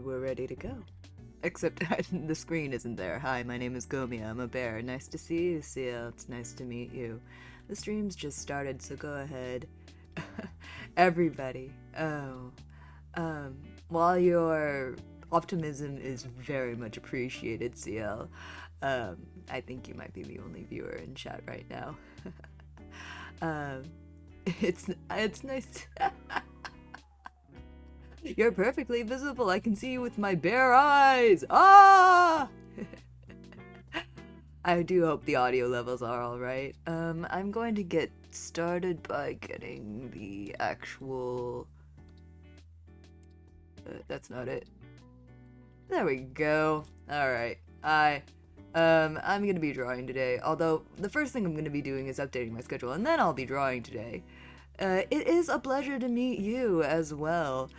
we're ready to go. Except the screen isn't there. Hi, my name is Gomiya. I'm a bear. Nice to see you, CL. It's nice to meet you. The stream's just started, so go ahead. Everybody. Oh. While your optimism is very much appreciated, CL, I think you might be the only viewer in chat right now. um, it's nice to You're perfectly visible. I can see you with my bare eyes. Ah! I do hope the audio levels are alright. I'm going to get started by getting the actual... that's not it. There we go. Alright. I'm gonna be drawing today. Although, the first thing I'm gonna be doing is updating my schedule, and then I'll be drawing today. It is a pleasure to meet you as well.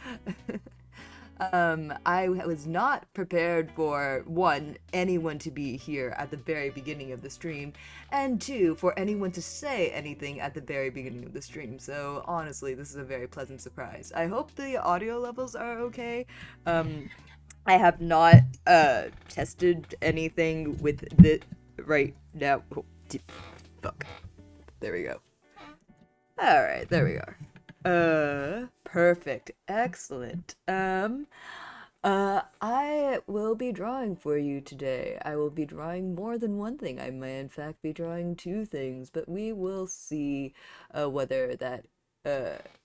I was not prepared for, one, anyone to be here at the very beginning of the stream, and two, for anyone to say anything at the very beginning of the stream, so honestly, this is a very pleasant surprise. I hope the audio levels are okay. I have not, tested anything with the right now. Oh, fuck. There we go. Alright, there we are. Perfect. Excellent. I will be drawing for you today. I will be drawing more than one thing. I may in fact be drawing two things, but we will see, whether that,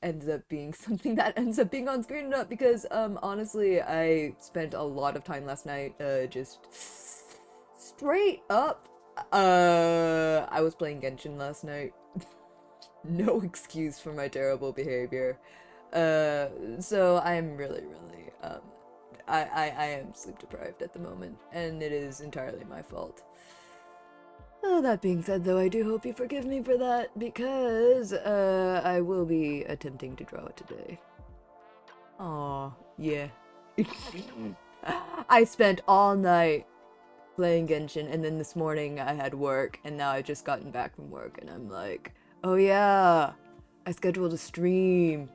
ends up being something that ends up being on screen or not, because, honestly, I spent a lot of time last night, just straight up, I was playing Genshin last night. No excuse for my terrible behavior. So I'm really, I am sleep deprived at the moment, and it is entirely my fault. That being said, though, I do hope you forgive me for that, because, I will be attempting to draw it today. Aw, yeah. I spent all night playing Genshin, and then this morning I had work, and now I've just gotten back from work, and I'm like, oh yeah, I scheduled a stream.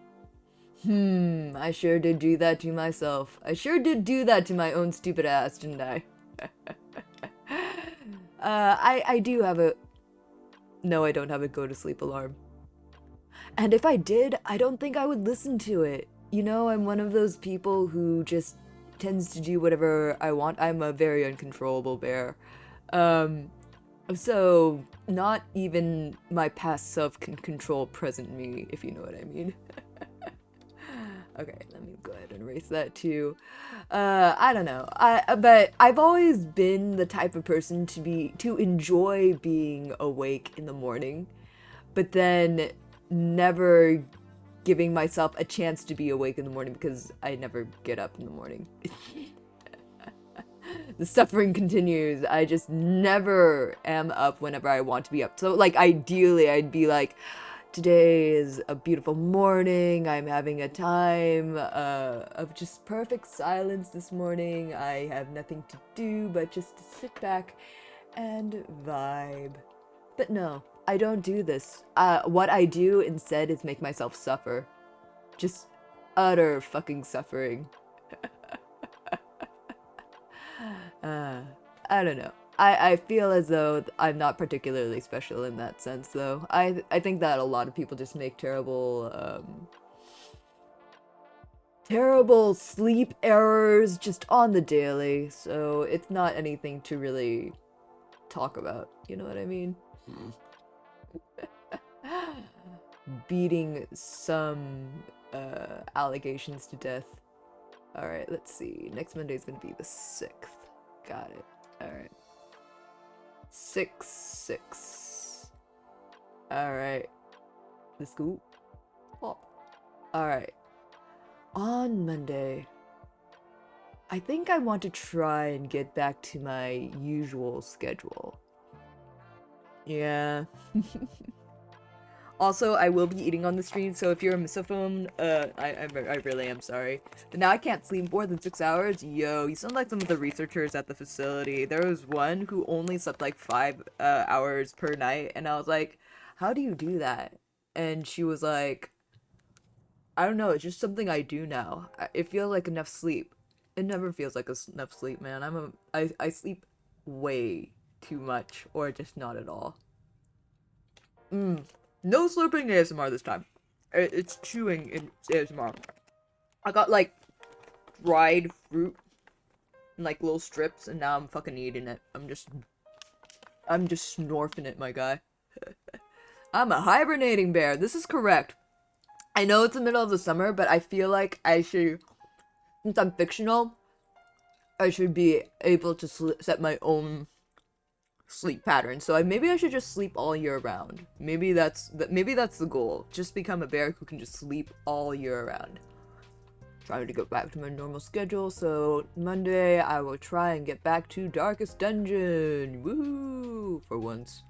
I sure did do that to myself. I sure did do that to my own stupid ass, didn't I? I do have a... No, I don't have a go-to-sleep alarm. And if I did, I don't think I would listen to it. You know, I'm one of those people who just tends to do whatever I want. I'm a very uncontrollable bear. So, not even my past self can control present me, if you know what I mean. Okay, let me go ahead and erase that too. I don't know. But I've always been the type of person to enjoy being awake in the morning, but then never giving myself a chance to be awake in the morning because I never get up in the morning. The suffering continues. I just never am up whenever I want to be up. So, like, ideally, I'd be like, today is a beautiful morning. I'm having a time of just perfect silence this morning. I have nothing to do but just to sit back and vibe. But no, I don't do this. What I do instead is make myself suffer. Just utter fucking suffering. I don't know. I feel as though I'm not particularly special in that sense, though. I think that a lot of people just make terrible sleep errors just on the daily, so it's not anything to really talk about, you know what I mean? Beating some allegations to death. Alright, let's see. Next Monday's gonna be the 6th. Got it. Alright. 6/6. Alright. Let's go. Oh. Alright. On Monday, I think I want to try and get back to my usual schedule. Yeah. Also, I will be eating on the stream, so if you're a misophone, I really am sorry. But now I can't sleep more than 6 hours? Yo, you sound like some of the researchers at the facility. There was one who only slept like 5 hours per night, and I was like, how do you do that? And she was like, I don't know, it's just something I do now. It feels like enough sleep. It never feels like enough sleep, man. I sleep way too much, or just not at all. No slurping ASMR this time. It's chewing in ASMR. I got like dried fruit in like little strips, and now I'm fucking eating it. I'm just snorfing it, my guy. I'm a hibernating bear. This is correct. I know it's the middle of the summer, but I feel like I should, since I'm fictional, I should be able to set my own sleep pattern. So maybe I should just sleep all year round. Maybe that's the goal. Just become a bear who can just sleep all year round. Trying to go back to my normal schedule, so Monday I will try and get back to Darkest Dungeon. Woohoo! For once.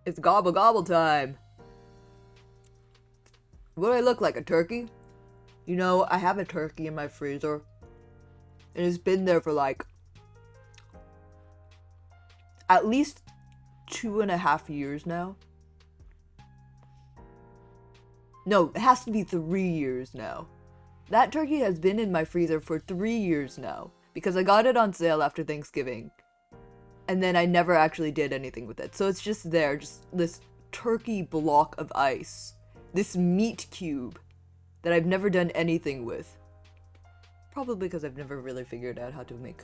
It's gobble gobble time. What do I look like, a turkey? You know, I have a turkey in my freezer. And it's been there for like at least 2.5 years now. No, it has to be 3 years now. That turkey has been in my freezer for 3 years now. Because I got it on sale after Thanksgiving. And then I never actually did anything with it. So it's just there, just this turkey block of ice. This meat cube that I've never done anything with. Probably because I've never really figured out how to make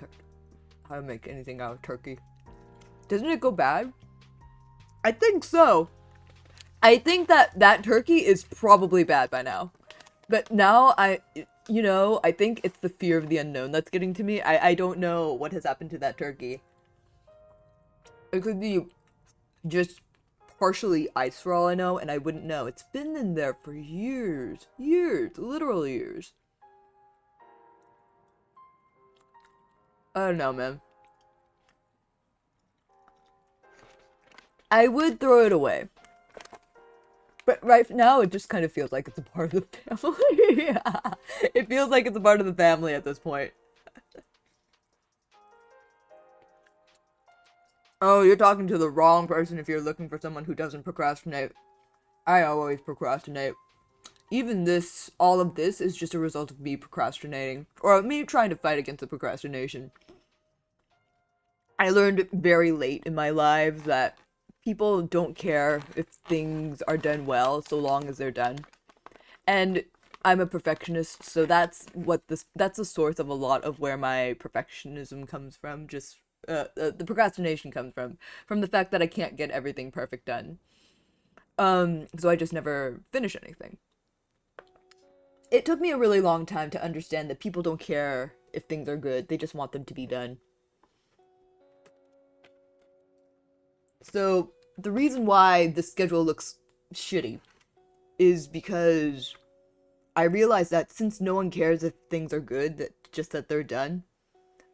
anything out of turkey. Doesn't it go bad? I think so. I think that turkey is probably bad by now. But now I think it's the fear of the unknown that's getting to me. I don't know what has happened to that turkey. It could be just partially ice for all I know, and I wouldn't know. It's been in there for years. Years. Literal years. I don't know, man. I would throw it away. But right now, it just kind of feels like it's a part of the family. Yeah. It feels like it's a part of the family at this point. Oh, you're talking to the wrong person if you're looking for someone who doesn't procrastinate. I always procrastinate. Even this, all of this is just a result of me procrastinating. Or me trying to fight against the procrastination. I learned very late in my life that people don't care if things are done well so long as they're done. And I'm a perfectionist, so that's the source of a lot of where my perfectionism comes from. Just the procrastination comes from the fact that I can't get everything perfect done. So I just never finish anything. It took me a really long time to understand that people don't care if things are good, they just want them to be done. So the reason why the schedule looks shitty is because I realized that since no one cares if things are good, that they're done,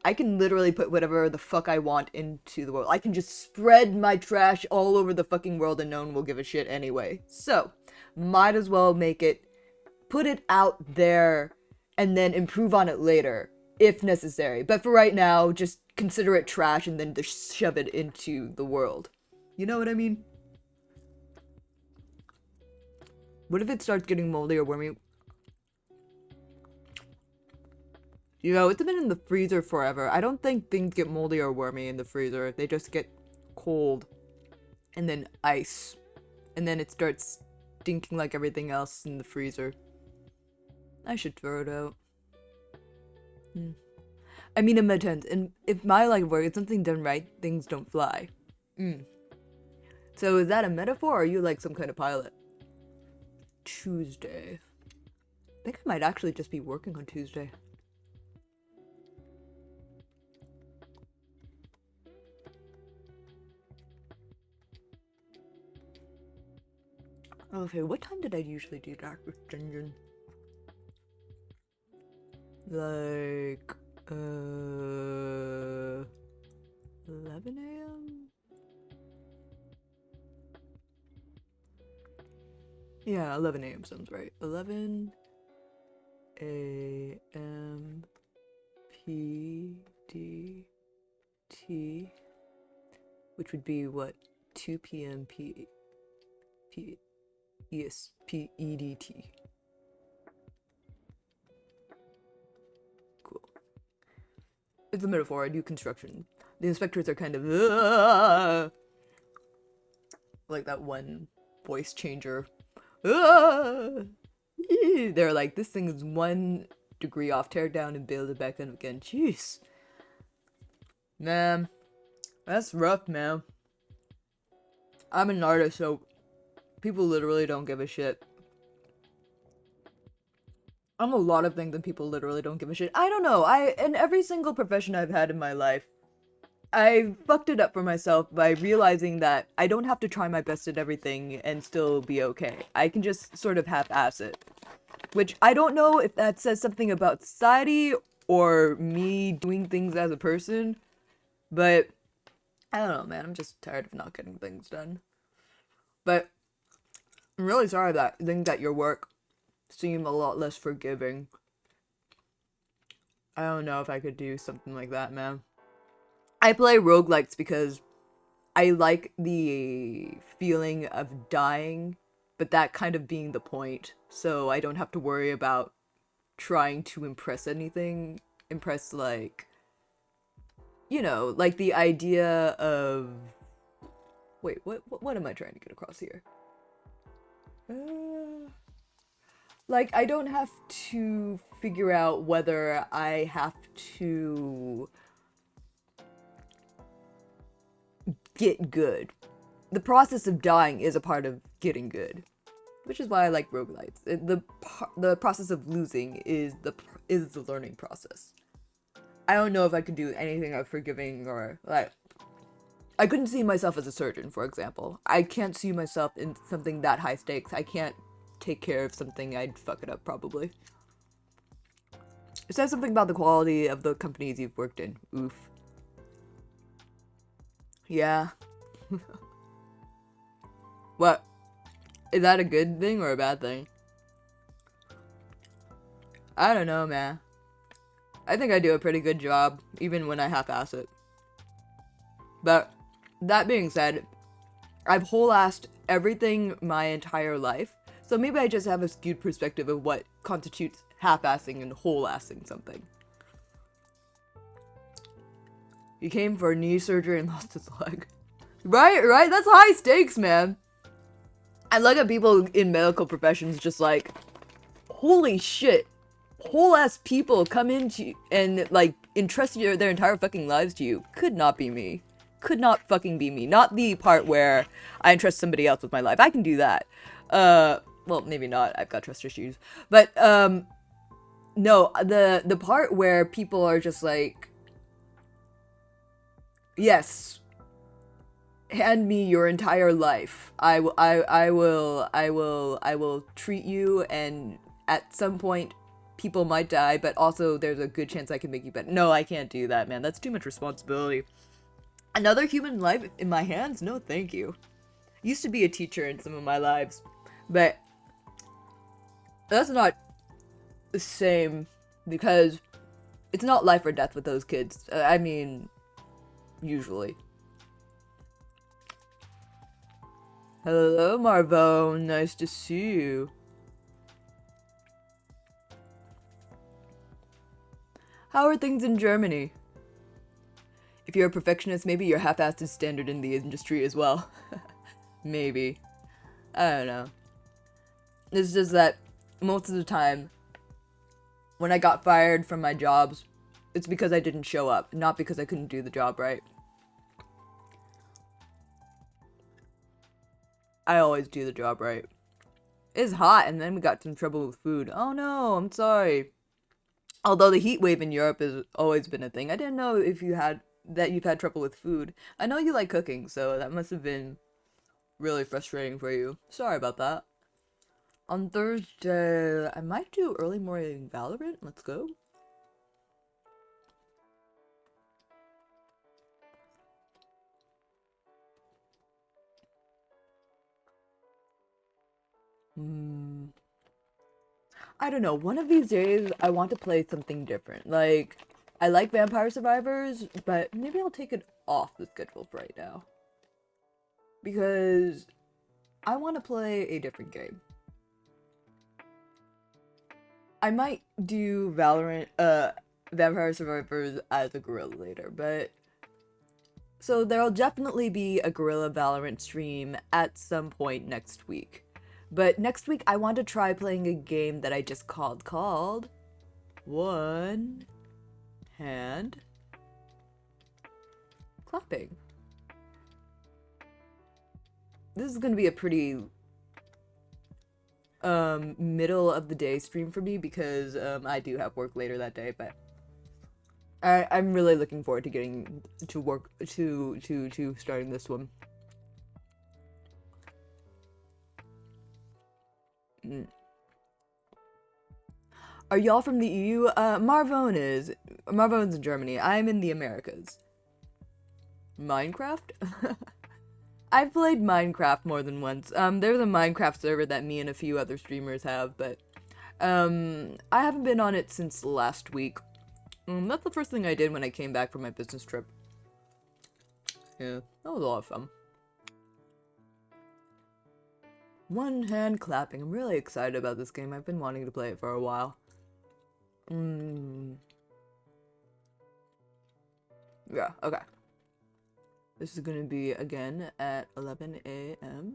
I can literally put whatever the fuck I want into the world. I can just spread my trash all over the fucking world and no one will give a shit anyway. So, might as well put it out there, and then improve on it later, if necessary. But for right now, just consider it trash and then just shove it into the world. You know what I mean? What if it starts getting moldy or wormy? You know, it's been in the freezer forever. I don't think things get moldy or wormy in the freezer. They just get cold. And then ice. And then it starts stinking like everything else in the freezer. I should throw it out. I mean, in my tent, and if my line of work is something done right, things don't fly. So is that a metaphor, or are you like some kind of pilot? Tuesday. I think I might actually just be working on Tuesday. Okay, what time did I usually do Darkest Dungeon? Like, 11 a.m.? Yeah, 11 a.m. sounds right. 11 a.m. PDT. which would be what, 2 p.m. EDT. Cool. It's a metaphor. I do construction. The inspectors are kind of like that one voice changer. They're like, this thing is 1 degree off. Tear it down and build it back up again. Jeez. Man, that's rough, man. I'm an artist, so people literally don't give a shit. I'm a lot of things and people literally don't give a shit. I don't know. In every single profession I've had in my life, I fucked it up for myself by realizing that I don't have to try my best at everything and still be okay. I can just sort of half-ass it. Which I don't know if that says something about society or me doing things as a person. But I don't know, man. I'm just tired of not getting things done. But I'm really sorry that things at your work seem a lot less forgiving. I don't know if I could do something like that, man. I play roguelikes because I like the feeling of dying, but that kind of being the point. So I don't have to worry about trying to impress anything. Impress, like, you know, like the idea of... Wait, what am I trying to get across here? Like, I don't have to figure out whether I have to get good. The process of dying is a part of getting good, which is why I like roguelites. The process of losing is the learning process. I don't know if I could do anything of forgiving or, like, I couldn't see myself as a surgeon, for example. I can't see myself in something that high stakes. I can't take care of something. I'd fuck it up, probably. It says something about the quality of the companies you've worked in. Oof. Yeah. What? Is that a good thing or a bad thing? I don't know, man. I think I do a pretty good job, even when I half-ass it. But, that being said, I've whole-assed everything my entire life, so maybe I just have a skewed perspective of what constitutes half-assing and whole-assing something. He came for knee surgery and lost his leg. Right? That's high stakes, man. I look at people in medical professions just like, holy shit. Whole ass people come into and like entrust their entire fucking lives to you. Could not be me. Could not fucking be me. Not the part where I entrust somebody else with my life. I can do that. Well, maybe not. I've got trust issues. But no, the part where people are just like, yes, hand me your entire life. I will treat you, and at some point people might die, but also there's a good chance I can make you better. No, I can't do that, man. That's too much responsibility. Another human life in my hands? No, thank you. Used to be a teacher in some of my lives, but that's not the same because it's not life or death with those kids. I mean, usually. Hello, Marvo. Nice to see you. How are things in Germany? If you're a perfectionist, maybe your half-assed is standard in the industry as well. Maybe. I don't know. It's just that most of the time, when I got fired from my jobs, it's because I didn't show up, not because I couldn't do the job right. I always do the job right. It's hot, and then we got some trouble with food. Oh no, I'm sorry. Although the heat wave in Europe has always been a thing. I didn't know if you've had trouble with food. I know you like cooking, so that must have been really frustrating for you. Sorry about that. On Thursday, I might do early morning Valorant. Let's go. I don't know. One of these days, I want to play something different. Like, I like Vampire Survivors, but maybe I'll take it off the schedule for right now. because I want to play a different game. I might do Valorant, Vampire Survivors as a gorilla later, but so there'll definitely be a Gorilla Valorant stream at some point next week. But next week I want to try playing a game that I just called One Hand Clapping. This is gonna be a pretty middle of the day stream for me because I do have work later that day, but I'm really looking forward to getting to work to starting this one. Are y'all from the EU? Marvone's in Germany. I'm in the Americas. Minecraft? I've played Minecraft more than once. There's a Minecraft server that me and a few other streamers have, but I haven't been on it since last week. That's the first thing I did when I came back from my business trip. Yeah, that was a lot of fun. One hand clapping. I'm really excited about this game. I've been wanting to play it for a while. Yeah, okay. This is gonna be, again, at 11 a.m.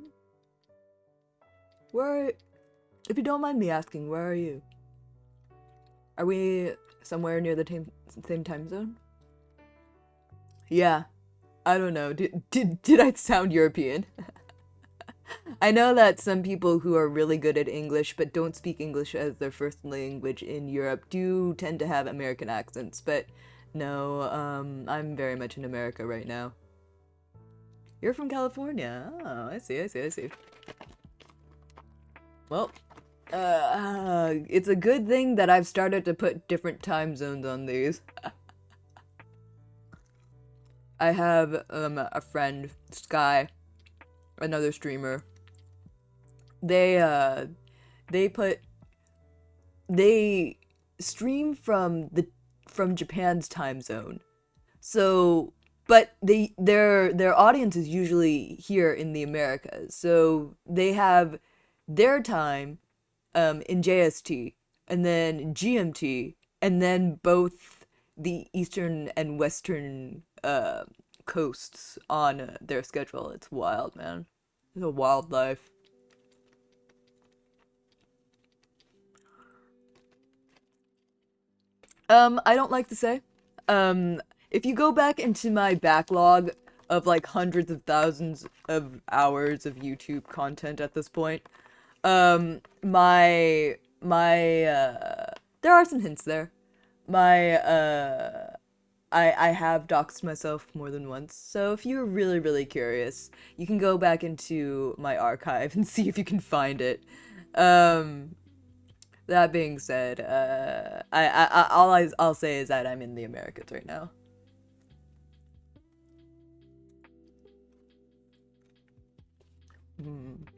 If you don't mind me asking, where are you? Are we somewhere near the same time zone? Yeah. I don't know. Did I sound European? I know that some people who are really good at English but don't speak English as their first language in Europe do tend to have American accents, but no, I'm very much in America right now. You're from California. Oh, I see. Well, it's a good thing that I've started to put different time zones on these. I have a friend, Sky, another streamer. They stream from Japan's time zone. So, but their audience is usually here in the Americas. So they have their time in JST and then GMT and then both the eastern and western coasts on their schedule. It's wild, man. It's a wild life. I don't like to say. If you go back into my backlog of like hundreds of thousands of hours of YouTube content at this point, there are some hints there. I have doxed myself more than once, so if you're really curious, you can go back into my archive and see if you can find it. That being said, I'll say is that I'm in the Americas right now.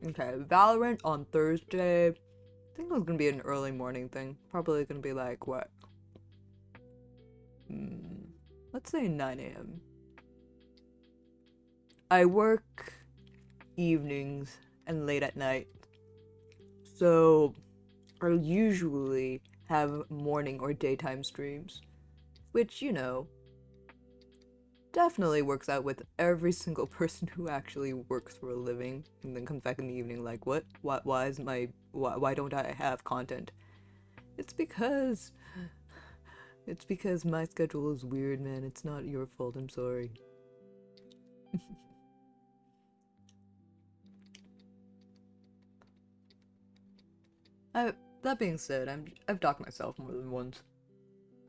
Okay, Valorant on Thursday. I think it was gonna be an early morning thing. Probably gonna be like what? Let's say 9 a.m. I work evenings and late at night, so I usually have morning or daytime streams, which, you know, definitely works out with every single person who actually works for a living and then comes back in the evening like, what? Why don't I have content? It's because my schedule is weird, man. It's not your fault. I'm sorry. That being said, I've docked myself more than once.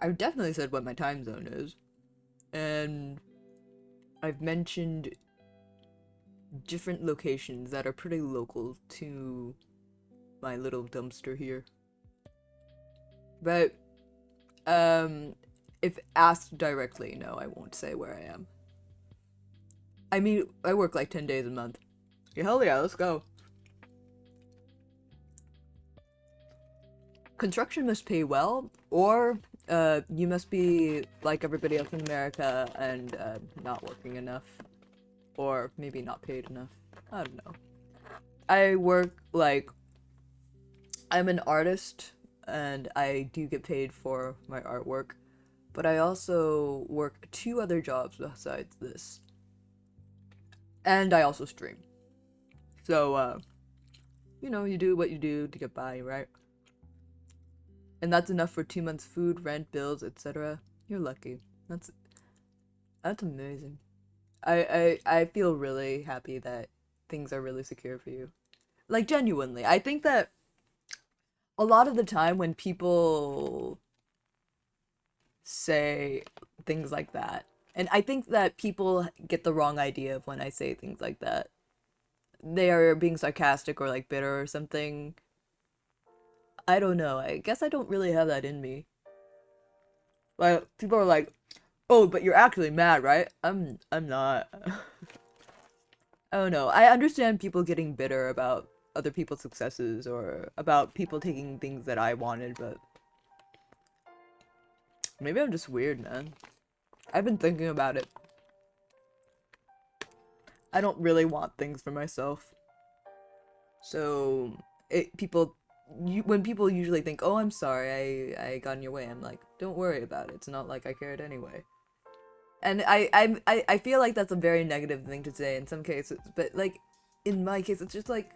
I've definitely said what my time zone is, and I've mentioned different locations that are pretty local to my little dumpster here. But, if asked directly, no, I won't say where I am. I mean, I work like 10 days a month. Yeah, hell yeah, let's go. Construction must pay well, or you must be like everybody else in America and not working enough, or maybe not paid enough. I don't know. I work like I'm an artist and I do get paid for my artwork, but I also work two other jobs besides this. And I also stream. So, you do what you do to get by, right? And that's enough for 2 months' food, rent, bills, etc. You're lucky. That's that's amazing. I feel really happy that things are really secure for you. Like genuinely. I think that a lot of the time when people say things like that, and I think that people get the wrong idea of when I say things like that. They are being sarcastic or like bitter or something. I don't know. I guess I don't really have that in me. Like people are like, "Oh, but you're actually mad, right?" I'm not. I don't know. I understand people getting bitter about other people's successes or about people taking things that I wanted, but maybe I'm just weird, man. I've been thinking about it. I don't really want things for myself. So, when people usually think, "Oh, I'm sorry, I got in your way," I'm like, "Don't worry about it. It's not like I cared anyway." And I feel like that's a very negative thing to say in some cases, but like in my case, it's just like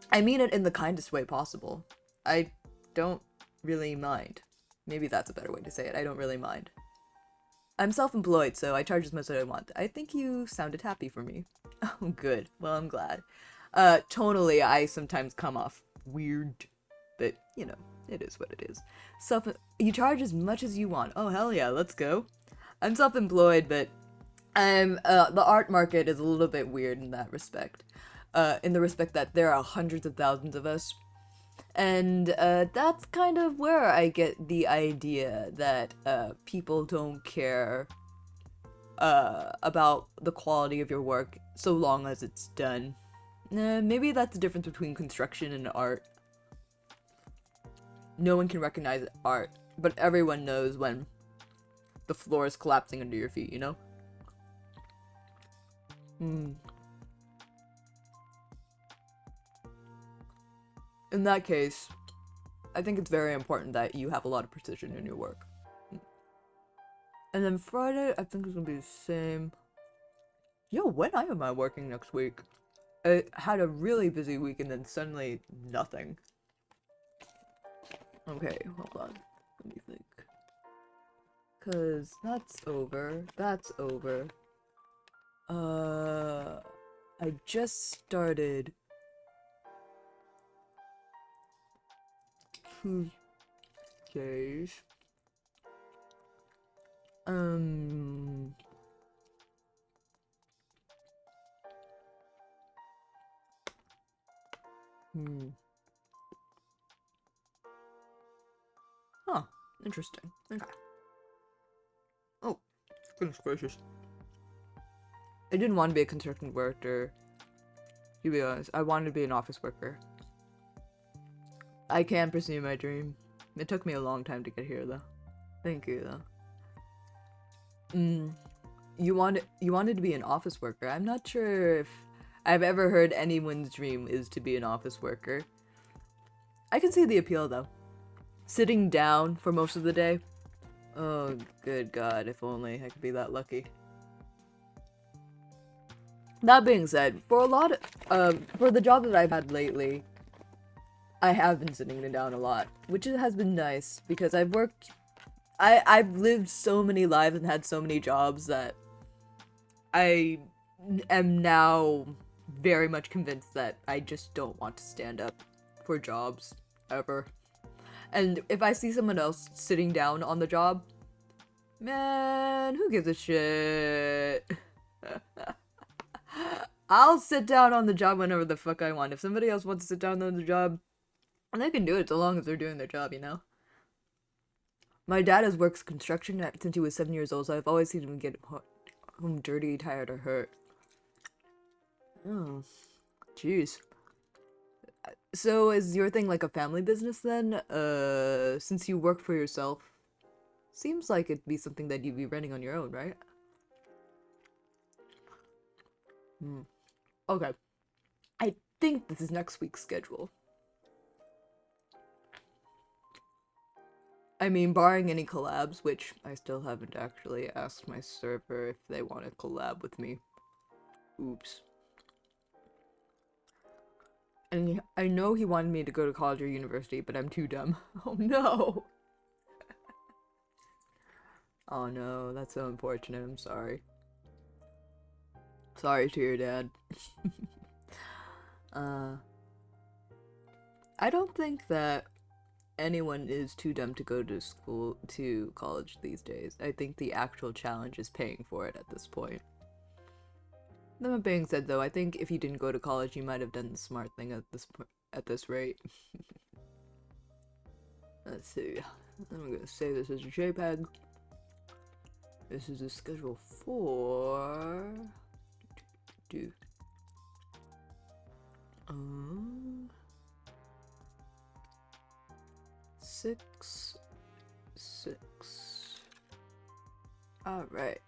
I mean it in the kindest way possible. I don't really mind. Maybe that's a better way to say it. I don't really mind. I'm self-employed, so I charge as much as I want. I think you sounded happy for me. Oh, good. Well, I'm glad. Tonally, I sometimes come off weird, but it is what it is. Self, you charge as much as you want. Oh, hell yeah, let's go. I'm self-employed, but the art market is a little bit weird in that respect. In the respect that there are hundreds of thousands of us. And that's kind of where I get the idea that people don't care about the quality of your work so long as it's done. Maybe that's the difference between construction and art. No one can recognize art, but everyone knows when the floor is collapsing under your feet, you know? Hmm. In that case, I think it's very important that you have a lot of precision in your work. And then Friday, I think it's gonna be the same. Yo, when am I working next week? I had a really busy week and then suddenly nothing. Okay, hold on. Let me think. Cause that's over. That's over. I just started Tuesdays. Um, hmm. Huh. Interesting. Okay. Oh, goodness gracious. I didn't want to be a construction worker. To be honest, I wanted to be an office worker. I can pursue my dream. It took me a long time to get here, though. Thank you, though. You wanted to be an office worker. I'm not sure if I've ever heard anyone's dream is to be an office worker. I can see the appeal, though. Sitting down for most of the day. Oh, good God, if only I could be that lucky. That being said, for the job that I've had lately, I have been sitting down a lot, which has been nice because I've lived so many lives and had so many jobs that I am now very much convinced that I just don't want to stand up for jobs ever. And if I see someone else sitting down on the job, man, who gives a shit? I'll sit down on the job whenever the fuck I want. If somebody else wants to sit down on the job, they can do it so long as they're doing their job, you know? My dad has worked construction since he was 7 years old, so I've always seen him get home dirty, tired, or hurt. Oh, jeez. So is your thing like a family business then? Since you work for yourself, seems like it'd be something that you'd be running on your own, right? Okay. I think this is next week's schedule. I mean, barring any collabs, which I still haven't actually asked my server if they want to collab with me. Oops. And I know he wanted me to go to college or university, but I'm too dumb. Oh no! Oh no, that's so unfortunate, I'm sorry. Sorry to your dad. I don't think that anyone is too dumb to go to college these days. I think the actual challenge is paying for it at this point. That being said, though, I think if you didn't go to college, you might have done the smart thing at this rate. Let's see. I'm gonna say this as a JPEG. This is a schedule for... do. 6, 6. Alright.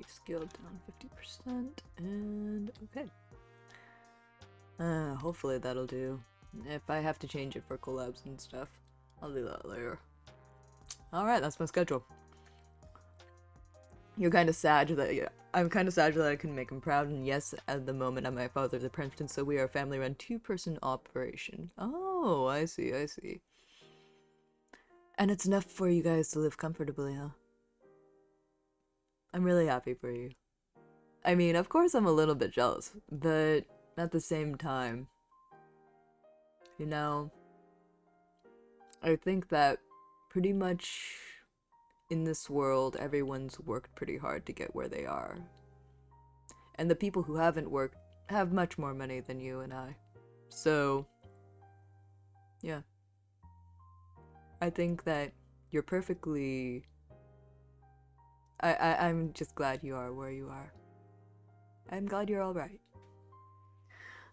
Scaled down 50%, and okay. Hopefully that'll do. If I have to change it for collabs and stuff, I'll do that later. Alright, that's my schedule. You're kind of sad that I'm kind of sad that I couldn't make him proud, and yes, at the moment I'm my father's a Princeton, so we are a family-run 2-person operation. Oh, I see, I see. And it's enough for you guys to live comfortably, huh? I'm really happy for you. I mean, of course I'm a little bit jealous, but at the same time, you know, I think that pretty much in this world, everyone's worked pretty hard to get where they are. And the people who haven't worked have much more money than you and I. So, yeah. I think that you're perfectly... I'm just glad you are where you are. I'm glad you're alright.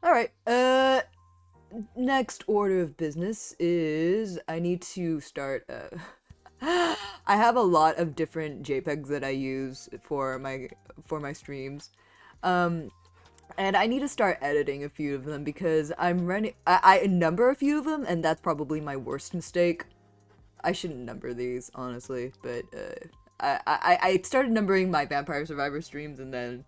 Alright, next order of business is I need to start, I have a lot of different JPEGs that I use for my streams. And I need to start editing a few of them because I number a few of them, and that's probably my worst mistake. I shouldn't number these, honestly, but I started numbering my Vampire Survivor streams and then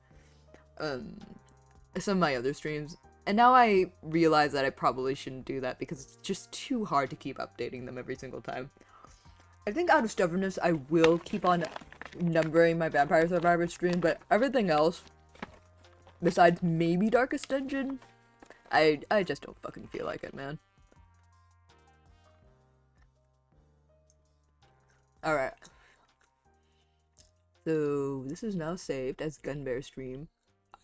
some of my other streams, and now I realize that I probably shouldn't do that because it's just too hard to keep updating them every single time. I think out of stubbornness I will keep on numbering my Vampire Survivor stream, but everything else, besides maybe Darkest Dungeon, I just don't fucking feel like it, man. Alright. So, this is now saved as Gunbear stream.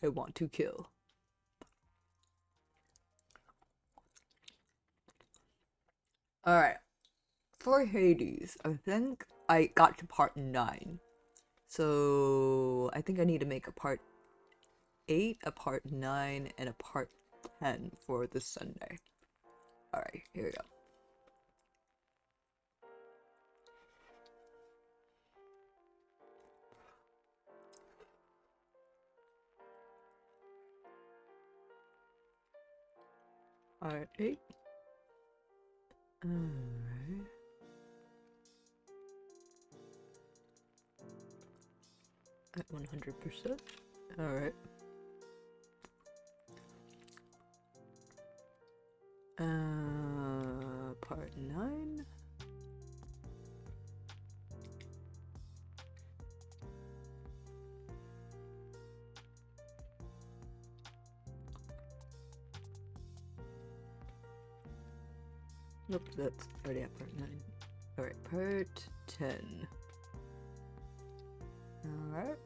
I want to kill. Alright. For Hades, I think I got to part 9. So, I think I need to make a part 8, a part 9, and a part 10 for this Sunday. Alright, here we go. Alright. Alright. At 100%. Alright. Part 9. Nope, that's already at part 9. Alright, part 10. Alright.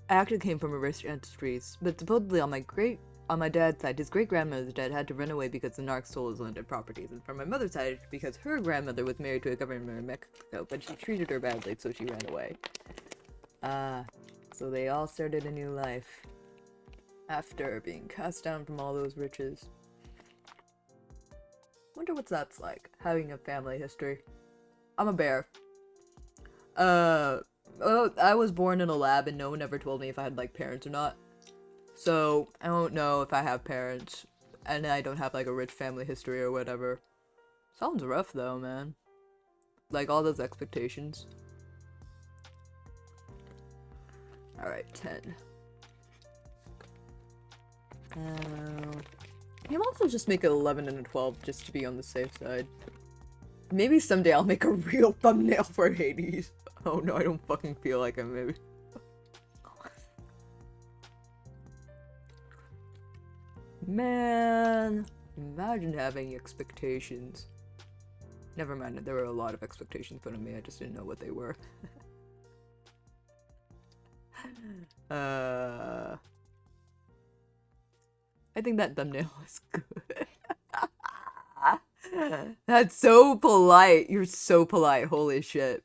I actually came from a rich ancestries, but supposedly on my dad's side, his great-grandmother's dad had to run away because the narc stole his landed properties, and from my mother's side, because her grandmother was married to a governor in Mexico, but she treated her badly, so she ran away. So they all started a new life after being cast down from all those riches. Wonder what that's like, having a family history. I'm a bear. I was born in a lab and no one ever told me if I had, like, parents or not. So, I don't know if I have parents, and I don't have, like, a rich family history or whatever. Sounds rough, though, man. Like, all those expectations. Alright, 10. You can also just make it 11 and a 12 just to be on the safe side. Maybe someday I'll make a real thumbnail for Hades. Oh no, I don't fucking feel like it, maybe. Man, imagine having expectations. Never mind, there were a lot of expectations put on me, I just didn't know what they were. I think that thumbnail is good. That's so polite. You're so polite. Holy shit.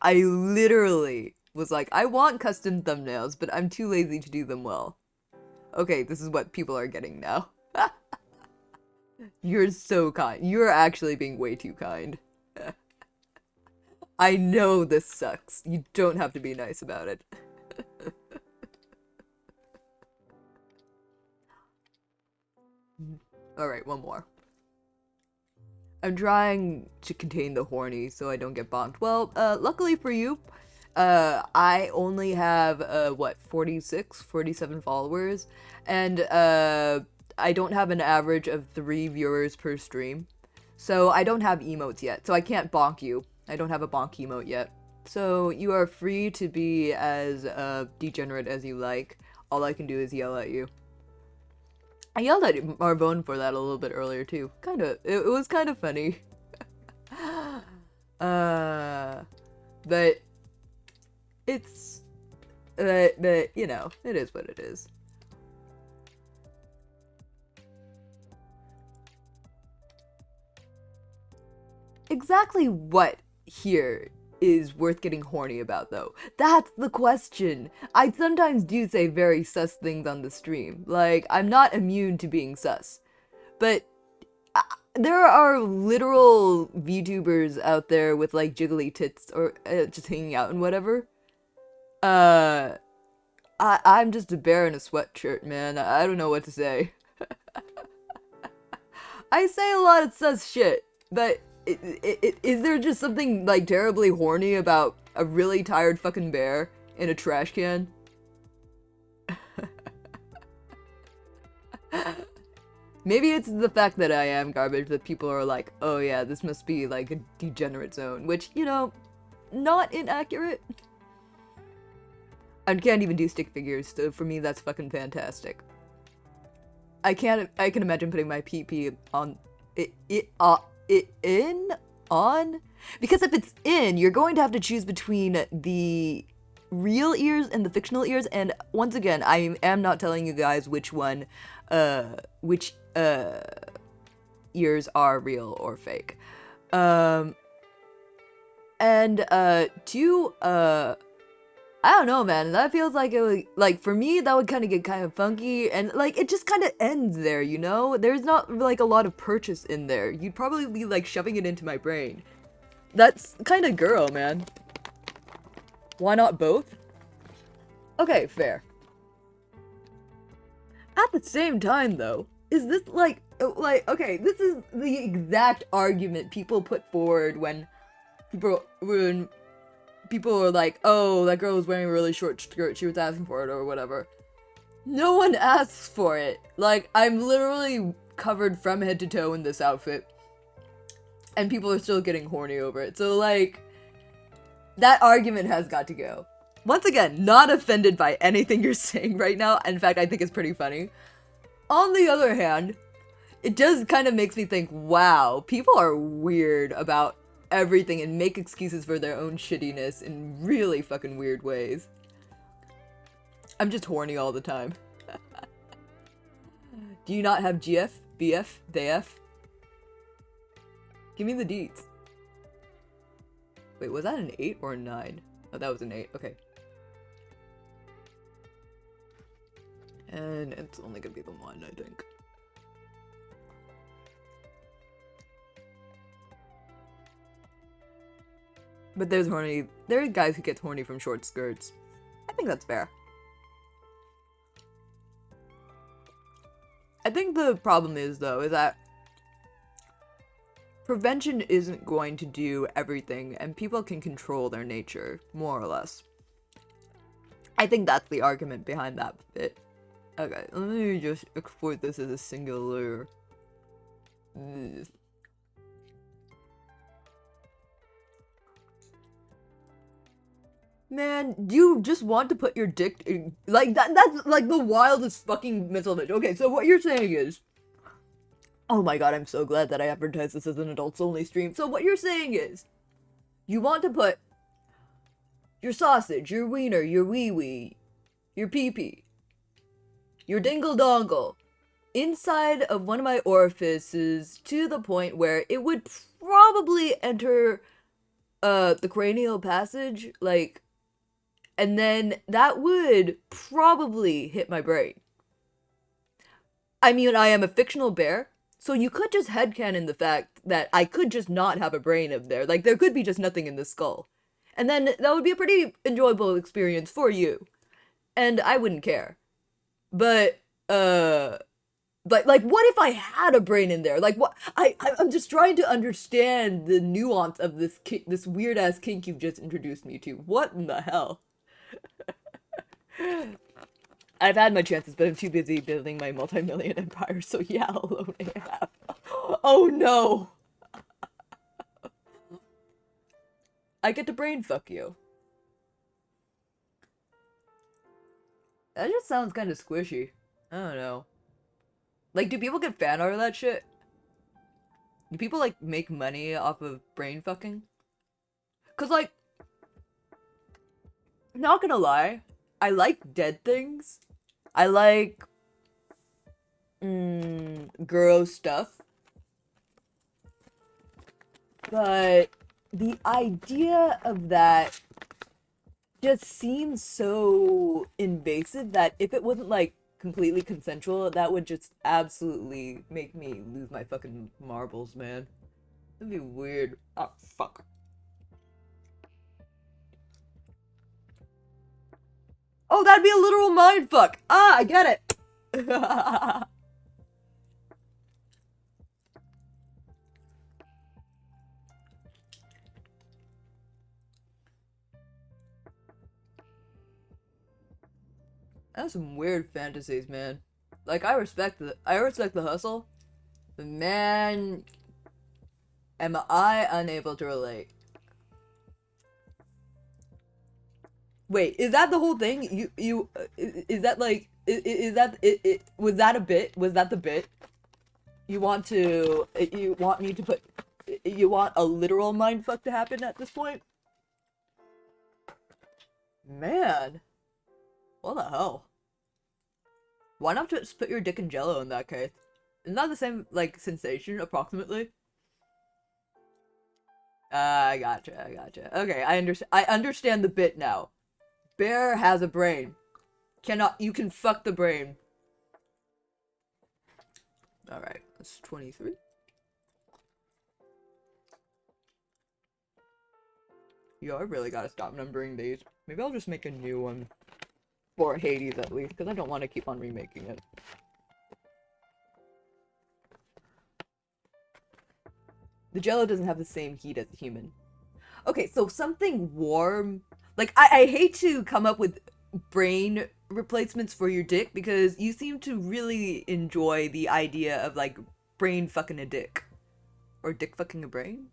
I literally was like, I want custom thumbnails, but I'm too lazy to do them well. Okay, this is what people are getting now. You're so kind. You're actually being way too kind. I know this sucks. You don't have to be nice about it. Alright, one more. I'm trying to contain the horny so I don't get bonked. Well, luckily for you, I only have, what, 46, 47 followers, and, I don't have an average of 3 viewers per stream, so I don't have emotes yet, so I can't bonk you. I don't have a bonk emote yet. So you are free to be as, degenerate as you like. All I can do is yell at you. I yelled at Marbone for that a little bit earlier too. It was kind of funny. But it's, but you know, it is what it is. Exactly what here is worth getting horny about, though? That's the question. I sometimes do say very sus things on the stream. Like, I'm not immune to being sus. But there are literal VTubers out there with, like, jiggly tits or just hanging out and whatever. I'm just a bear in a sweatshirt, man. I don't know what to say. I say a lot of sus shit, but is there just something, like, terribly horny about a really tired fucking bear in a trash can? Maybe it's the fact that I am garbage that people are like, oh yeah, this must be, like, a degenerate zone, which, you know, not inaccurate. I can't even do stick figures, so for me that's fucking fantastic. I can imagine putting my PP on on? Because if it's in, you're going to have to choose between the real ears and the fictional ears, and once again, I am not telling you guys which ears are real or fake. I don't know, man. That feels like it would, like, for me, that would kind of get kind of funky, and, like, it just kind of ends there, you know? There's not, like, a lot of purchase in there. You'd probably be, like, shoving it into my brain. That's kind of girl, man. Why not both? Okay, fair. At the same time, though, is this, like, okay, this is the exact argument people put forward when people are like, oh, that girl was wearing a really short skirt, she was asking for it or whatever. No one asks for it. Like, I'm literally covered from head to toe in this outfit, and people are still getting horny over it. So, like, that argument has got to go. Once again, not offended by anything you're saying right now. In fact, I think it's pretty funny. On the other hand, it does kind of makes me think, wow, people are weird about everything and make excuses for their own shittiness in really fucking weird ways. I'm just horny all the time. Do you not have GF, BF, DF? Give me the deets. Wait, was that an 8 or a 9? Oh, that was an 8. Okay. And it's only gonna be the 1, I think. But there are guys who get horny from short skirts. I think that's fair. I think the problem is, though, is that prevention isn't going to do everything, and people can control their nature, more or less. I think that's the argument behind that bit. Okay, let me just export this as a singular. Ugh. Man, you just want to put your dick in, like, that's like the wildest fucking mental image. Okay, so what you're saying is, oh my god, I'm so glad that I advertised this as an adults only stream. So what you're saying is, you want to put your sausage, your wiener, your wee-wee, your pee-pee, your dingle-dongle inside of one of my orifices to the point where it would probably enter the cranial passage, like, and then that would probably hit my brain. I mean, I am a fictional bear, so you could just headcanon the fact that I could just not have a brain in there. Like, there could be just nothing in the skull. And then that would be a pretty enjoyable experience for you. And I wouldn't care. But, like, what if I had a brain in there? Like, what? I'm just trying to understand the nuance of this weird-ass kink you've just introduced me to. What in the hell? I've had my chances, but I'm too busy building my multi-million empire, so yeah, alone I have. Oh no! I get to brain fuck you. That just sounds kind of squishy. I don't know. Like, do people get fan art of that shit? Do people, like, make money off of brain fucking? Cause, like, not gonna lie, I like dead things. I like gross stuff. But the idea of that just seems so invasive that if it wasn't, like, completely consensual, that would just absolutely make me lose my fucking marbles, man. That'd be weird. Oh, fuck. Oh, that'd be a literal mindfuck! Ah, I get it! That's some weird fantasies, man. Like, I respect the hustle, but man, am I unable to relate. Wait, is that the whole thing? Is that like, is that, was that a bit? Was that the bit? You want me to put, you want a literal mindfuck to happen at this point? Man, what the hell? Why not just put your dick in jello in that case? Isn't that the same, like, sensation, approximately? I gotcha. Okay, I understand the bit now. Bear has a brain. You can fuck the brain. Alright, that's 23. Yo, I really gotta stop numbering these. Maybe I'll just make a new one. For Hades, at least, because I don't want to keep on remaking it. The jello doesn't have the same heat as the human. Okay, so something warm. Like, I hate to come up with brain replacements for your dick, because you seem to really enjoy the idea of, like, brain fucking a dick. Or dick fucking a brain?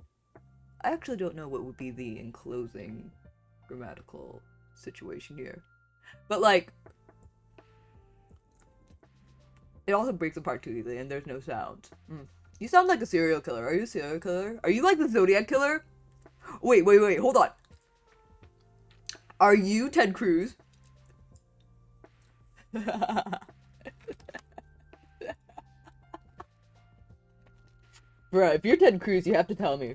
I actually don't know what would be the enclosing grammatical situation here. But, like, it also breaks apart too easily, and there's no sound. You sound like a serial killer. Are you a serial killer? Are you like the Zodiac Killer? Wait, hold on. Are you Ted Cruz? Bruh, if you're Ted Cruz, you have to tell me.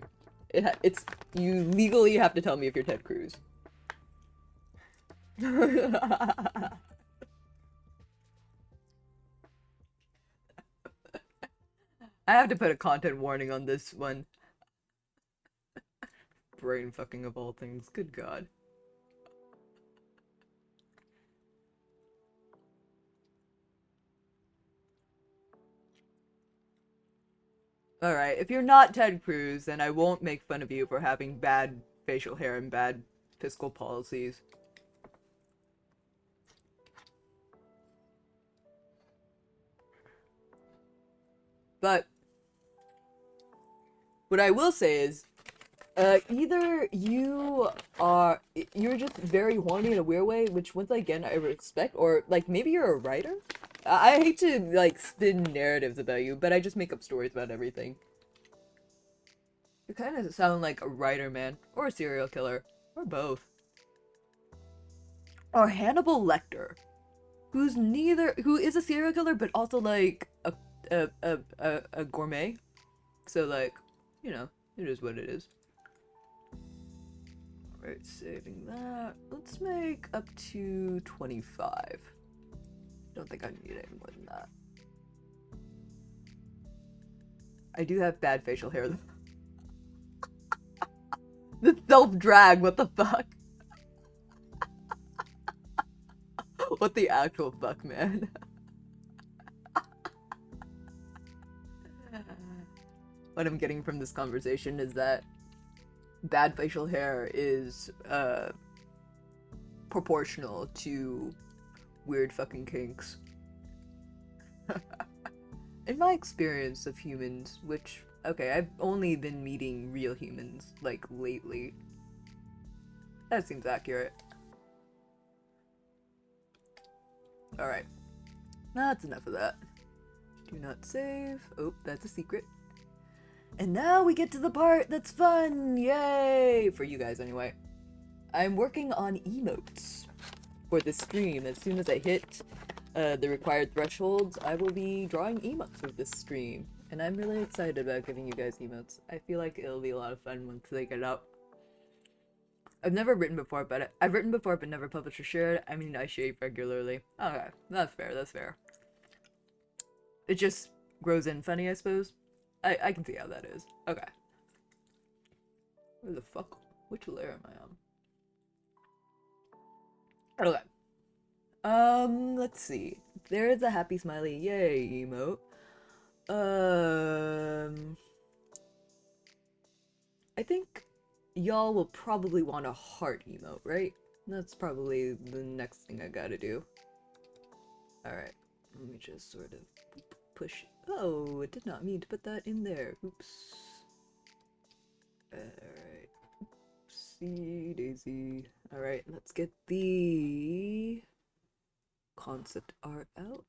You legally have to tell me if you're Ted Cruz. I have to put a content warning on this one. brain fucking of all things. Good God. Alright, if you're not Ted Cruz, then I won't make fun of you for having bad facial hair and bad fiscal policies. But what I will say is, either you're just very horny in a weird way, which once again I respect, or like maybe you're a writer. I hate to like spin narratives about you, but I just make up stories about everything. You kind of sound like a writer, man, or a serial killer, or both, or Hannibal Lecter, who is a serial killer, but also like a gourmet. So like, you know, it is what it is. Alright, saving that. Let's make up to 25. Don't think I need any more than that. I do have bad facial hair though. The self-drag, what the fuck? What the actual fuck, man? What I'm getting from this conversation is that bad facial hair is proportional to weird fucking kinks. In my experience of humans, which, okay, I've only been meeting real humans, like, lately. That seems accurate. Alright. That's enough of that. Do not save. Oh, that's a secret. And now we get to the part that's fun! Yay! For you guys, anyway. I'm working on emotes for this stream. As soon as I hit the required thresholds, I will be drawing emotes for this stream. And I'm really excited about giving you guys emotes. I feel like it'll be a lot of fun once they get up. I've never written before, but I've written before but never published or shared. I mean, I shave regularly. Okay, that's fair, that's fair. It just grows in funny, I suppose. I can see how that is. Okay. Where the fuck? Which layer am I on? Okay. Let's see. There's a happy smiley yay emote. I think y'all will probably want a heart emote, right? That's probably the next thing I gotta do. Alright. Let me just sort of push. Oh, it did not mean to put that in there. Oops. Alright. Oopsie daisy. Alright, let's get the concept art out.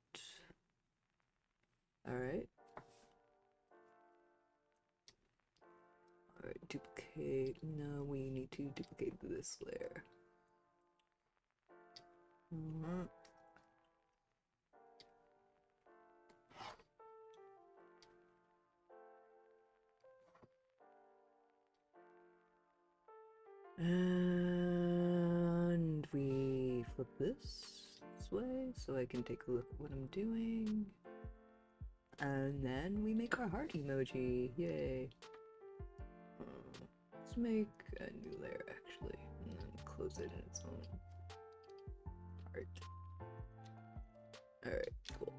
Alright. Alright, duplicate. No, we need to duplicate this layer. And we flip this way so I can take a look at what I'm doing. And then we make our heart emoji. Yay. Let's make a new layer actually, and then close it in its own heart. Alright, cool.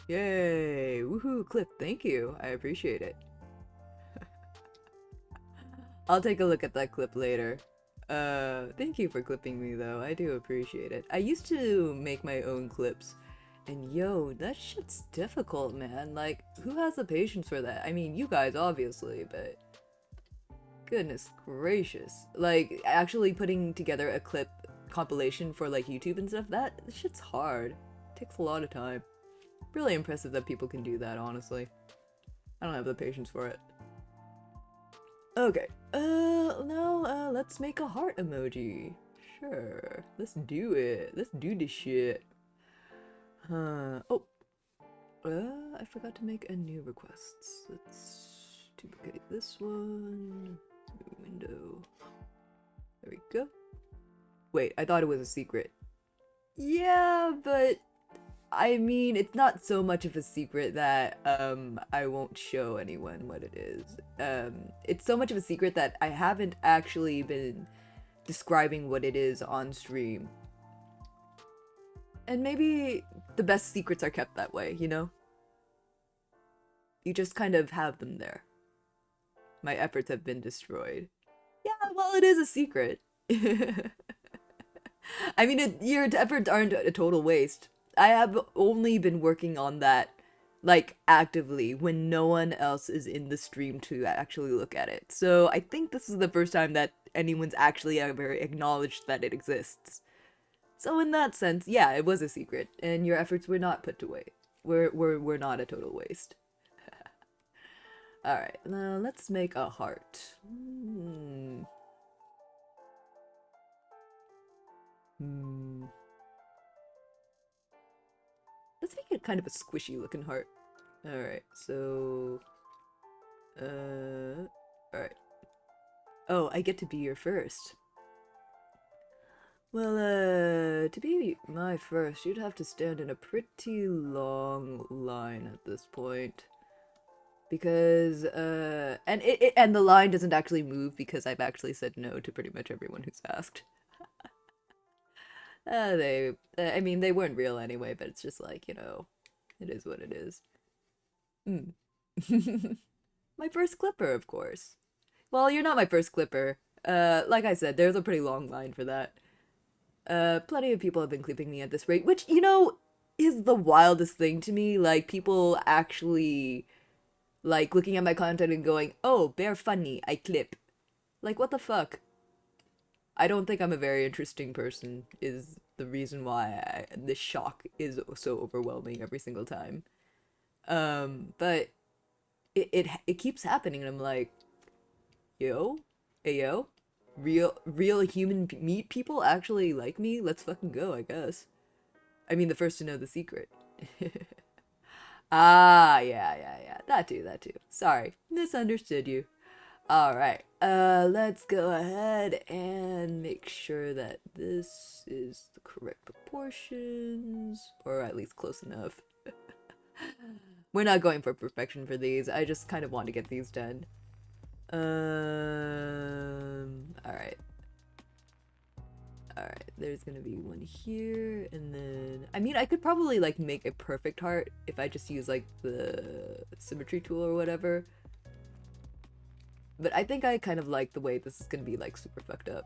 Yay! Woohoo! Clip, thank you. I appreciate it. I'll take a look at that clip later. Thank you for clipping me though. I do appreciate it. I used to make my own clips. And yo, that shit's difficult, man. Like, who has the patience for that? I mean, you guys, obviously, but... Goodness gracious. Like, actually putting together a clip compilation for, like, YouTube and stuff, that shit's hard. It takes a lot of time. Really impressive that people can do that, honestly. I don't have the patience for it. Okay. No, let's make a heart emoji. Sure. Let's do it. Let's do this shit. Oh. I forgot to make a new request. Let's duplicate this one. New window. There we go. Wait, I thought it was a secret. Yeah, but I mean, it's not so much of a secret that I won't show anyone what it is. It's so much of a secret that I haven't actually been describing what it is on stream. And maybe the best secrets are kept that way, you know? You just kind of have them there. My efforts have been destroyed. Yeah, well, it is a secret. I mean, your efforts aren't a total waste. I have only been working on that, like, actively when no one else is in the stream to actually look at it. So I think this is the first time that anyone's actually ever acknowledged that it exists. So in that sense, yeah, it was a secret, and your efforts were not put to waste. Were not a total waste. Alright, now let's make a heart. Let's make it kind of a squishy looking heart. Alright, so... Alright. Oh, I get to be your first. Well, to be my first, you'd have to stand in a pretty long line at this point. Because, and the line doesn't actually move because I've actually said no to pretty much everyone who's asked. I mean, they weren't real anyway, but it's just like, you know, it is what it is. My first clipper, of course. Well, you're not my first clipper. Like I said, there's a pretty long line for that. Plenty of people have been clipping me at this rate, which, you know, is the wildest thing to me. Like, people actually, like, looking at my content and going, oh, bear funny, I clip. Like, what the fuck? I don't think I'm a very interesting person, is the reason why this shock is so overwhelming every single time. But it keeps happening, and I'm like, yo, hey yo, real human meat people actually like me? Let's fucking go, I guess. I mean, the first to know the secret. Ah, yeah. That too. Sorry, misunderstood you. Alright, let's go ahead and make sure that this is the correct proportions, or at least close enough. We're not going for perfection for these, I just kind of want to get these done. Alright. Alright, there's gonna be one here, and then... I mean, I could probably, like, make a perfect heart if I just use, like, the symmetry tool or whatever. But I think I kind of like the way this is gonna be, like, super fucked up.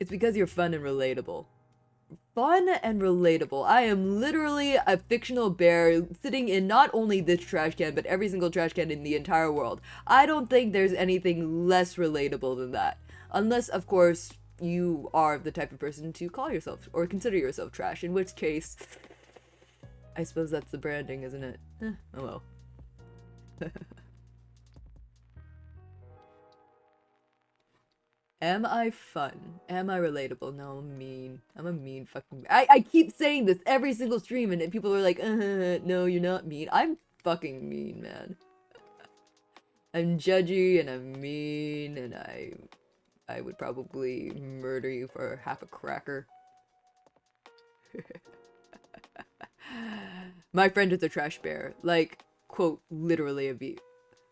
It's because you're fun and relatable. Fun and relatable. I am literally a fictional bear sitting in not only this trash can, but every single trash can in the entire world. I don't think there's anything less relatable than that. Unless, of course, you are the type of person to call yourself, or consider yourself trash, in which case... I suppose that's the branding, isn't it? Oh well. Am I fun? Am I relatable? No, I'm mean. I'm a mean fucking... I keep saying this every single stream and people are like, no, you're not mean. I'm fucking mean, man. I'm judgy and I'm mean and I would probably murder you for half a cracker. My friend is a trash bear. Like, quote, literally a V...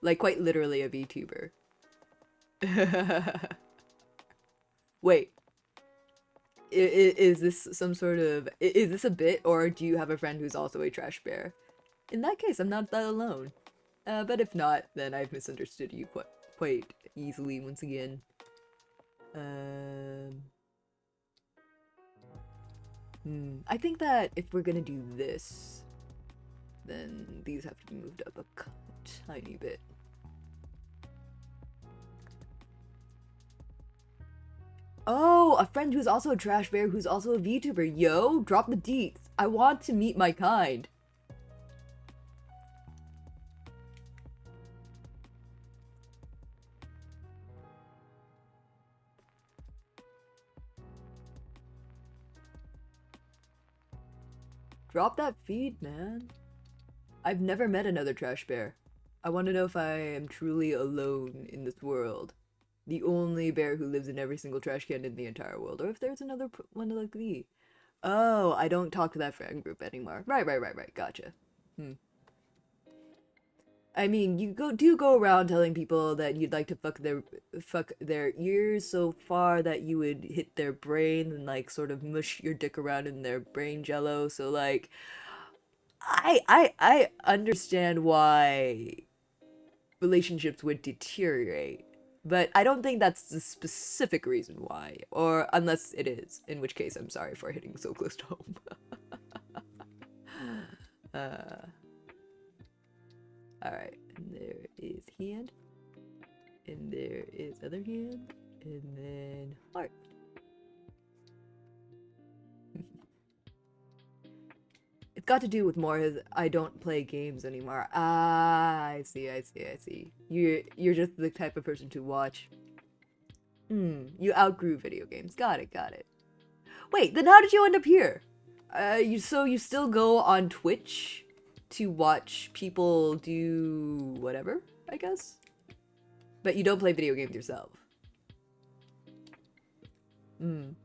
Like, quite literally a VTuber. Wait. Is this some sort of... Is this a bit, or do you have a friend who's also a trash bear? In that case, I'm not that alone. But if not, then I've misunderstood you quite easily once again. I think that if we're gonna do this, then these have to be moved up a tiny bit. Oh, a friend who's also a trash bear who's also a VTuber. Yo, drop the deets. I want to meet my kind. Drop that feed, man. I've never met another trash bear. I want to know if I am truly alone in this world. the only bear who lives in every single trash can in the entire world, or if there's another one like me. Oh, I don't talk to that friend group anymore. Right. Gotcha. Hmm. I mean, you go around telling people that you'd like to fuck their ears so far that you would hit their brain and like sort of mush your dick around in their brain jello. So like, I understand why relationships would deteriorate, but I don't think that's the specific reason why, or unless it is, in which case I'm sorry for hitting so close to home. uh, all right, and there is hand, and there is other hand, and then heart. It's got to do with more as I don't play games anymore. Ah, I see. You're just the type of person to watch. You outgrew video games. Got it. Wait, then how did you end up here? You still go on Twitch to watch people do whatever, I guess? But you don't play video games yourself. I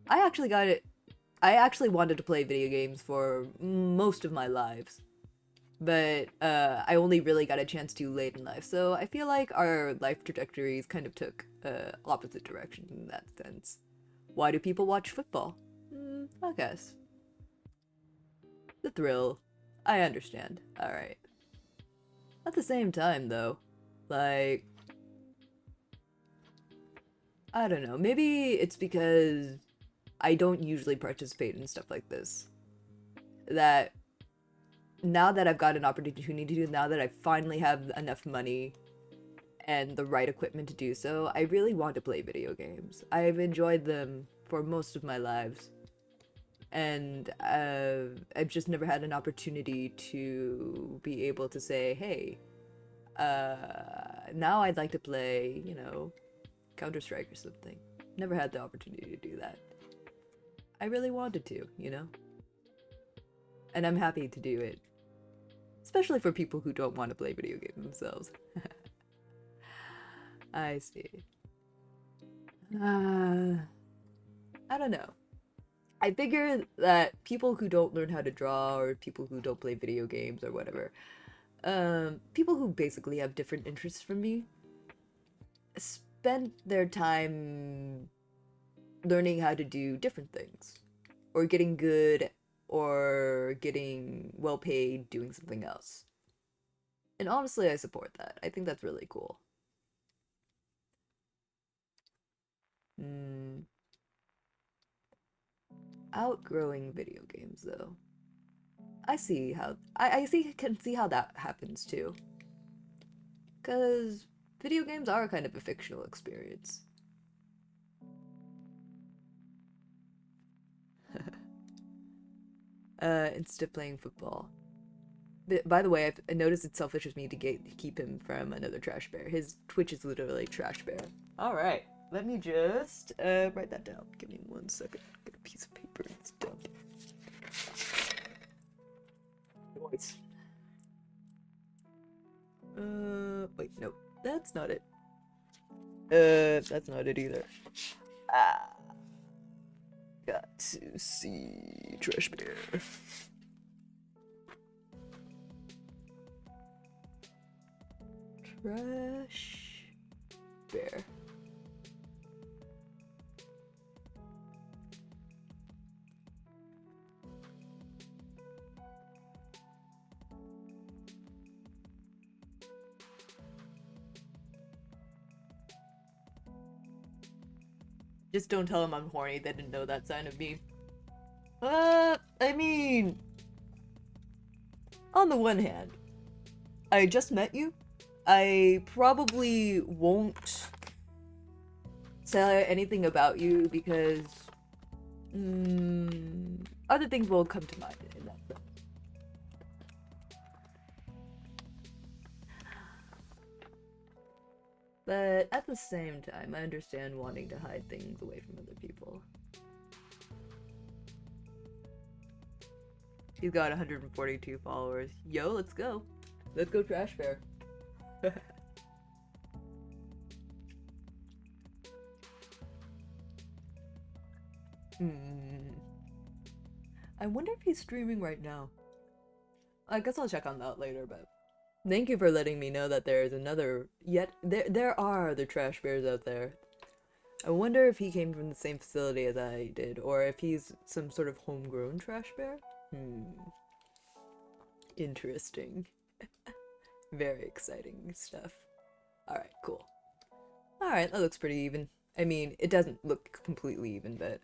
actually got it. I actually wanted to play video games for most of my lives, but I only really got a chance to late in life. So I feel like our life trajectories kind of took opposite directions in that sense. Why do people watch football? I guess. The thrill. I understand. Alright. At the same time, though, like, I don't know. Maybe it's because I don't usually participate in stuff like this. That now that I've got an opportunity to, now that I finally have enough money and the right equipment to do so, I really want to play video games. I've enjoyed them for most of my lives. And I've just never had an opportunity to be able to say, hey, now I'd like to play, you know, Counter-Strike or something. Never had the opportunity to do that. I really wanted to, you know? And I'm happy to do it. Especially for people who don't want to play video games themselves. I see. I don't know. I figure that people who don't learn how to draw, or people who don't play video games or whatever, people who basically have different interests from me, spend their time learning how to do different things, or getting good, or getting well paid doing something else. And honestly, I support that. I think that's really cool. Outgrowing video games, though. I see how can see how that happens too. Cause video games are kind of a fictional experience. Instead of playing football. By the way, I noticed it's selfish of me to keep him from another trash bear. His Twitch is literally trash bear. All right, let me just write that down. Give me 1 second. Get a piece of paper and stuff. Noise. Wait, no, that's not it. That's not it either. Got to see trash bear. Trash bear. Just don't tell him I'm horny. They didn't know that sign of me. I mean, on the one hand, I just met you. I probably won't say anything about you because other things will come to mind in that sense. But at the same time, I understand wanting to hide things away from other people. He's got 142 followers. Yo, let's go. Let's go Trash Bear. Hmm. I wonder if he's streaming right now. I guess I'll check on that later, but thank you for letting me know that there is another, yet there are other trash bears out there. I wonder if he came from the same facility as I did, or if he's some sort of homegrown trash bear? Hmm. Interesting. Very exciting stuff. Alright, cool. Alright, that looks pretty even. I mean, it doesn't look completely even, but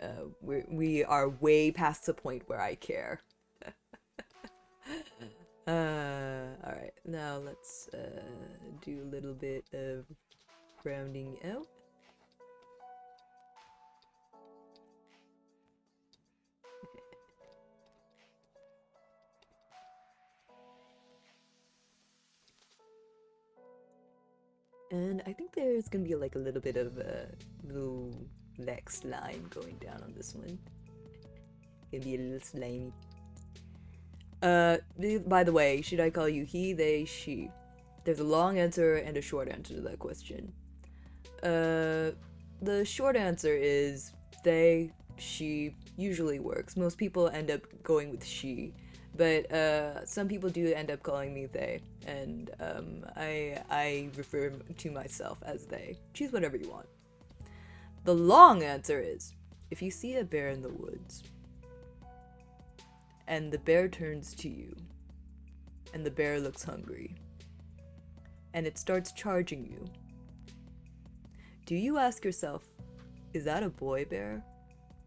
we are way past the point where I care. Alright, now let's do a little bit of rounding out. And I think there's gonna be like a little bit of a little next line going down on this one. Gonna be a little slimy. By the way, should I call you he, they, she? There's a long answer and a short answer to that question. The short answer is they, she usually works. Most people end up going with she, but some people do end up calling me they, and I refer to myself as they. Choose whatever you want. The long answer is, if you see a bear in the woods, and the bear turns to you, and the bear looks hungry, and it starts charging you, do you ask yourself, is that a boy bear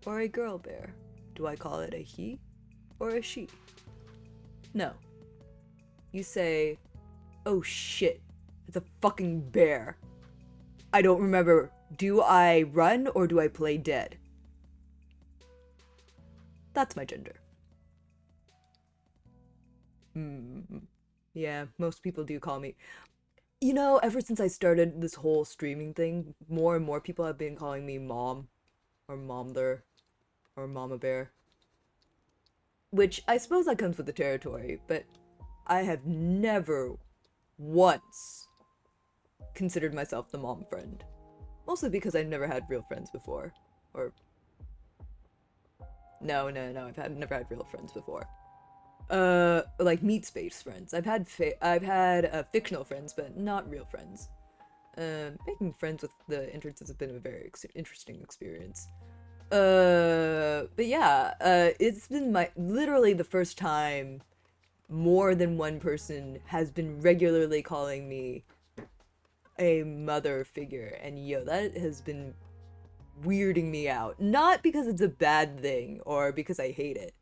or a girl bear? Do I call it a he or a she? No. You say, oh shit, it's a fucking bear. I don't remember, do I run or do I play dead? That's my gender. Yeah, most people do call me. You know, ever since I started this whole streaming thing, more and more people have been calling me mom, or momther, or mama bear. Which I suppose that comes with the territory, but I have never once considered myself the mom friend. Mostly because I've never had real friends before. Or no, I've never had real friends before. Like meat space friends. I've had fictional friends, but not real friends. Making friends with the interns has been a very interesting experience. But yeah, it's been literally the first time more than one person has been regularly calling me a mother figure, and yo, that has been weirding me out. Not because it's a bad thing or because I hate it.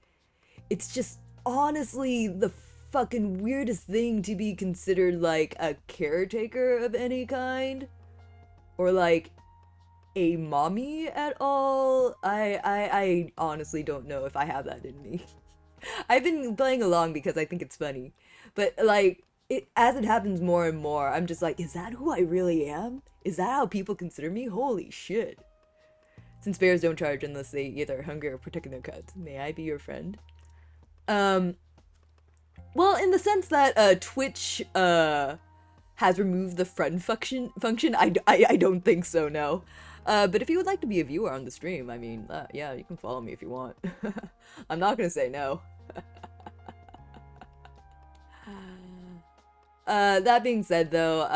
It's just honestly the fucking weirdest thing to be considered like a caretaker of any kind, or like a mommy at all. I honestly don't know if I have that in me. I've been playing along because I think it's funny, but like as it happens more and more, I'm just like, is that who I really am? Is that how people consider me? Holy shit. Since bears don't charge unless they either are hungry or protecting their cubs, may I be your friend? Well, in the sense that Twitch has removed the friend function, I don't think so, no. But if you would like to be a viewer on the stream, I mean, yeah, you can follow me if you want. I'm not gonna say no. That being said, though,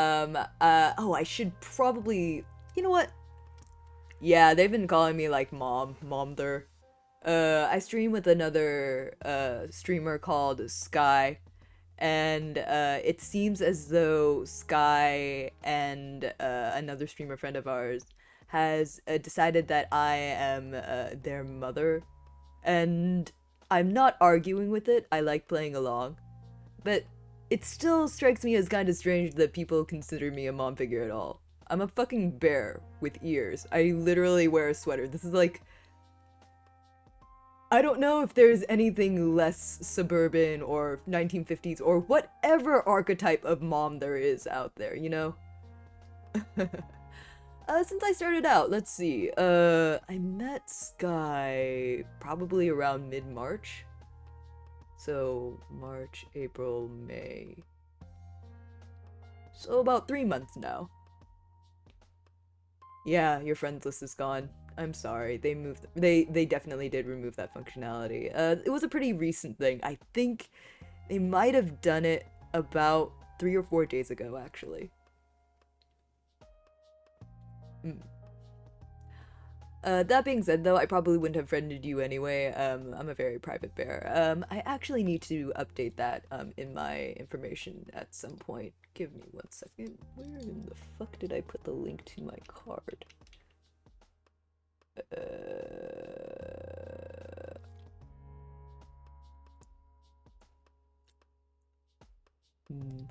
oh, I should probably, you know what? Yeah, they've been calling me like momther. I stream with another streamer called Sky, and it seems as though Sky and another streamer friend of ours has decided that I am their mother, and I'm not arguing with it. I like playing along, but it still strikes me as kind of strange that people consider me a mom figure at all. I'm a fucking bear with ears. I literally wear a sweater. This is like, I don't know if there's anything less suburban or 1950s or whatever archetype of mom there is out there, you know? Since I started out, let's see. I met Sky probably around mid-March. So, March, April, May. So about 3 months now. Yeah, your friends list is gone. I'm sorry. They moved. They definitely did remove that functionality. It was a pretty recent thing. I think they might have done it about 3 or 4 days ago, actually. Mm. That being said, though, I probably wouldn't have friended you anyway. I'm a very private bear. I actually need to update that in my information at some point. Give me 1 second. Where in the fuck did I put the link to my card?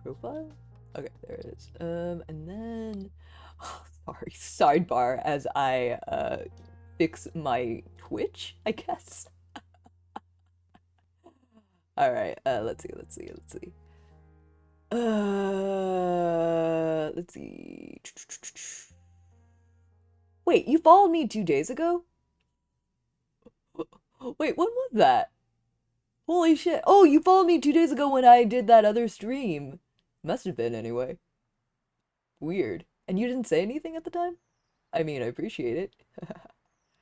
Profile? Okay, there it is. And then, oh, sorry, sidebar as I fix my Twitch, I guess. All right, let's see. Let's see. Wait, you followed me 2 days ago? Wait, when was that? Holy shit. Oh, you followed me 2 days ago when I did that other stream. Must have been anyway. Weird. And you didn't say anything at the time? I mean, I appreciate it.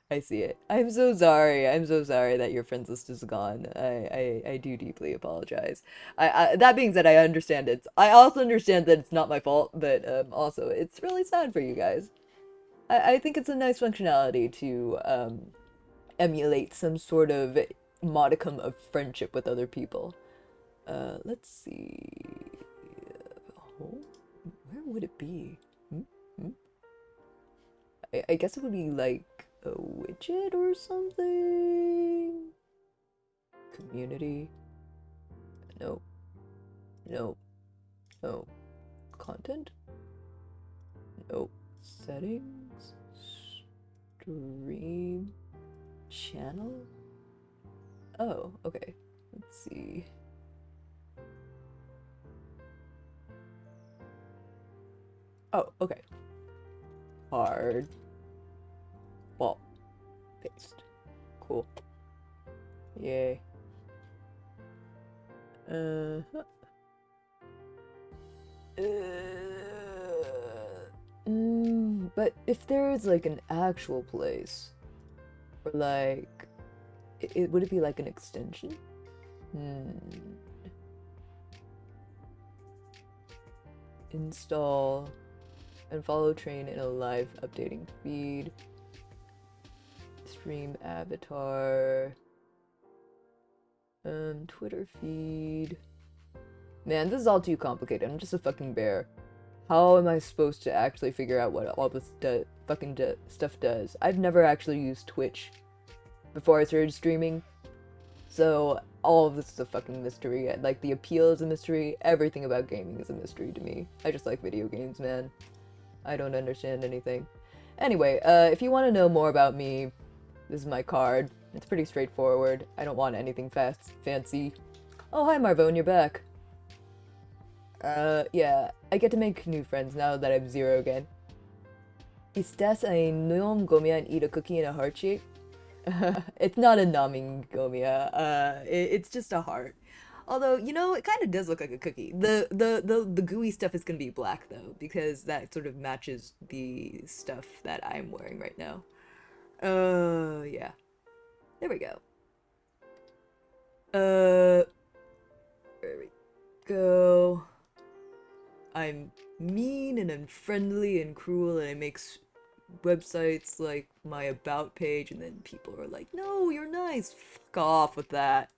I see it. I'm so sorry. I'm so sorry that your friends list is gone. I do deeply apologize. That being said, I understand it. I also understand that it's not my fault, but also it's really sad for you guys. I think it's a nice functionality to emulate some sort of modicum of friendship with other people. Let's see. Oh, where would it be? Hmm? Hmm? I guess it would be like a widget or something. Community. No. No. No. Content? No. Settings? Stream? Channel? Oh, okay. Let's see. Oh, okay. Hard. Wall. Paste. Cool. Yay. Uh-huh. But if there is like an actual place, or like, would it be like an extension? Install and follow train in a live updating feed. Stream avatar. Twitter feed. Man, this is all too complicated. I'm just a fucking bear. How am I supposed to actually figure out what all this stuff does? I've never actually used Twitch before I started streaming, so all of this is a fucking mystery. Like, the appeal is a mystery. Everything about gaming is a mystery to me. I just like video games, man. I don't understand anything. Anyway, if you want to know more about me, this is my card. It's pretty straightforward. I don't want anything fancy. Oh, hi Marvone, you're back. Yeah, I get to make new friends now that I'm zero again. Estás a nom Gomiya and eat a cookie in a heart shape? It's not a numbing Gomiya. It's just a heart. Although, you know, it kind of does look like a cookie. The gooey stuff is gonna be black though, because that sort of matches the stuff that I'm wearing right now. Yeah. There we go. There we go. I'm mean and unfriendly and cruel, and I make websites like my about page, and then people are like, no, you're nice. Fuck off with that.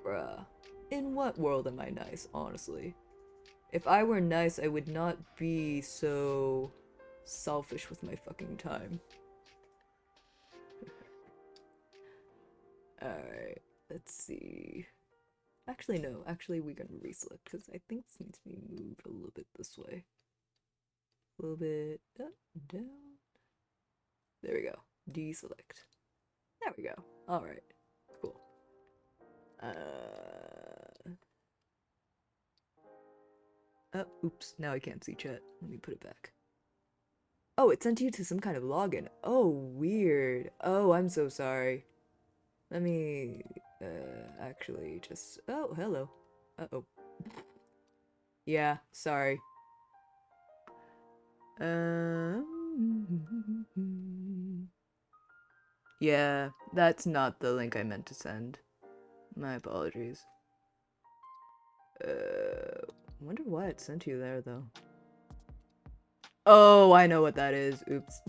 Bruh. In what world am I nice, honestly? If I were nice, I would not be so selfish with my fucking time. Alright, let's see. Actually, no. Actually, we're gonna reselect, because I think this needs to be moved a little bit this way. A little bit up, down. There we go. Deselect. There we go. Alright. Cool. Oh, oops. Now I can't see chat. Let me put it back. Oh, it sent you to some kind of login. Oh, weird. Oh, I'm so sorry. Let me, actually just... Oh, hello. Uh-oh. Yeah, sorry. Yeah, that's not the link I meant to send. My apologies. Wonder why it sent you there, though. Oh, I know what that is. Oops.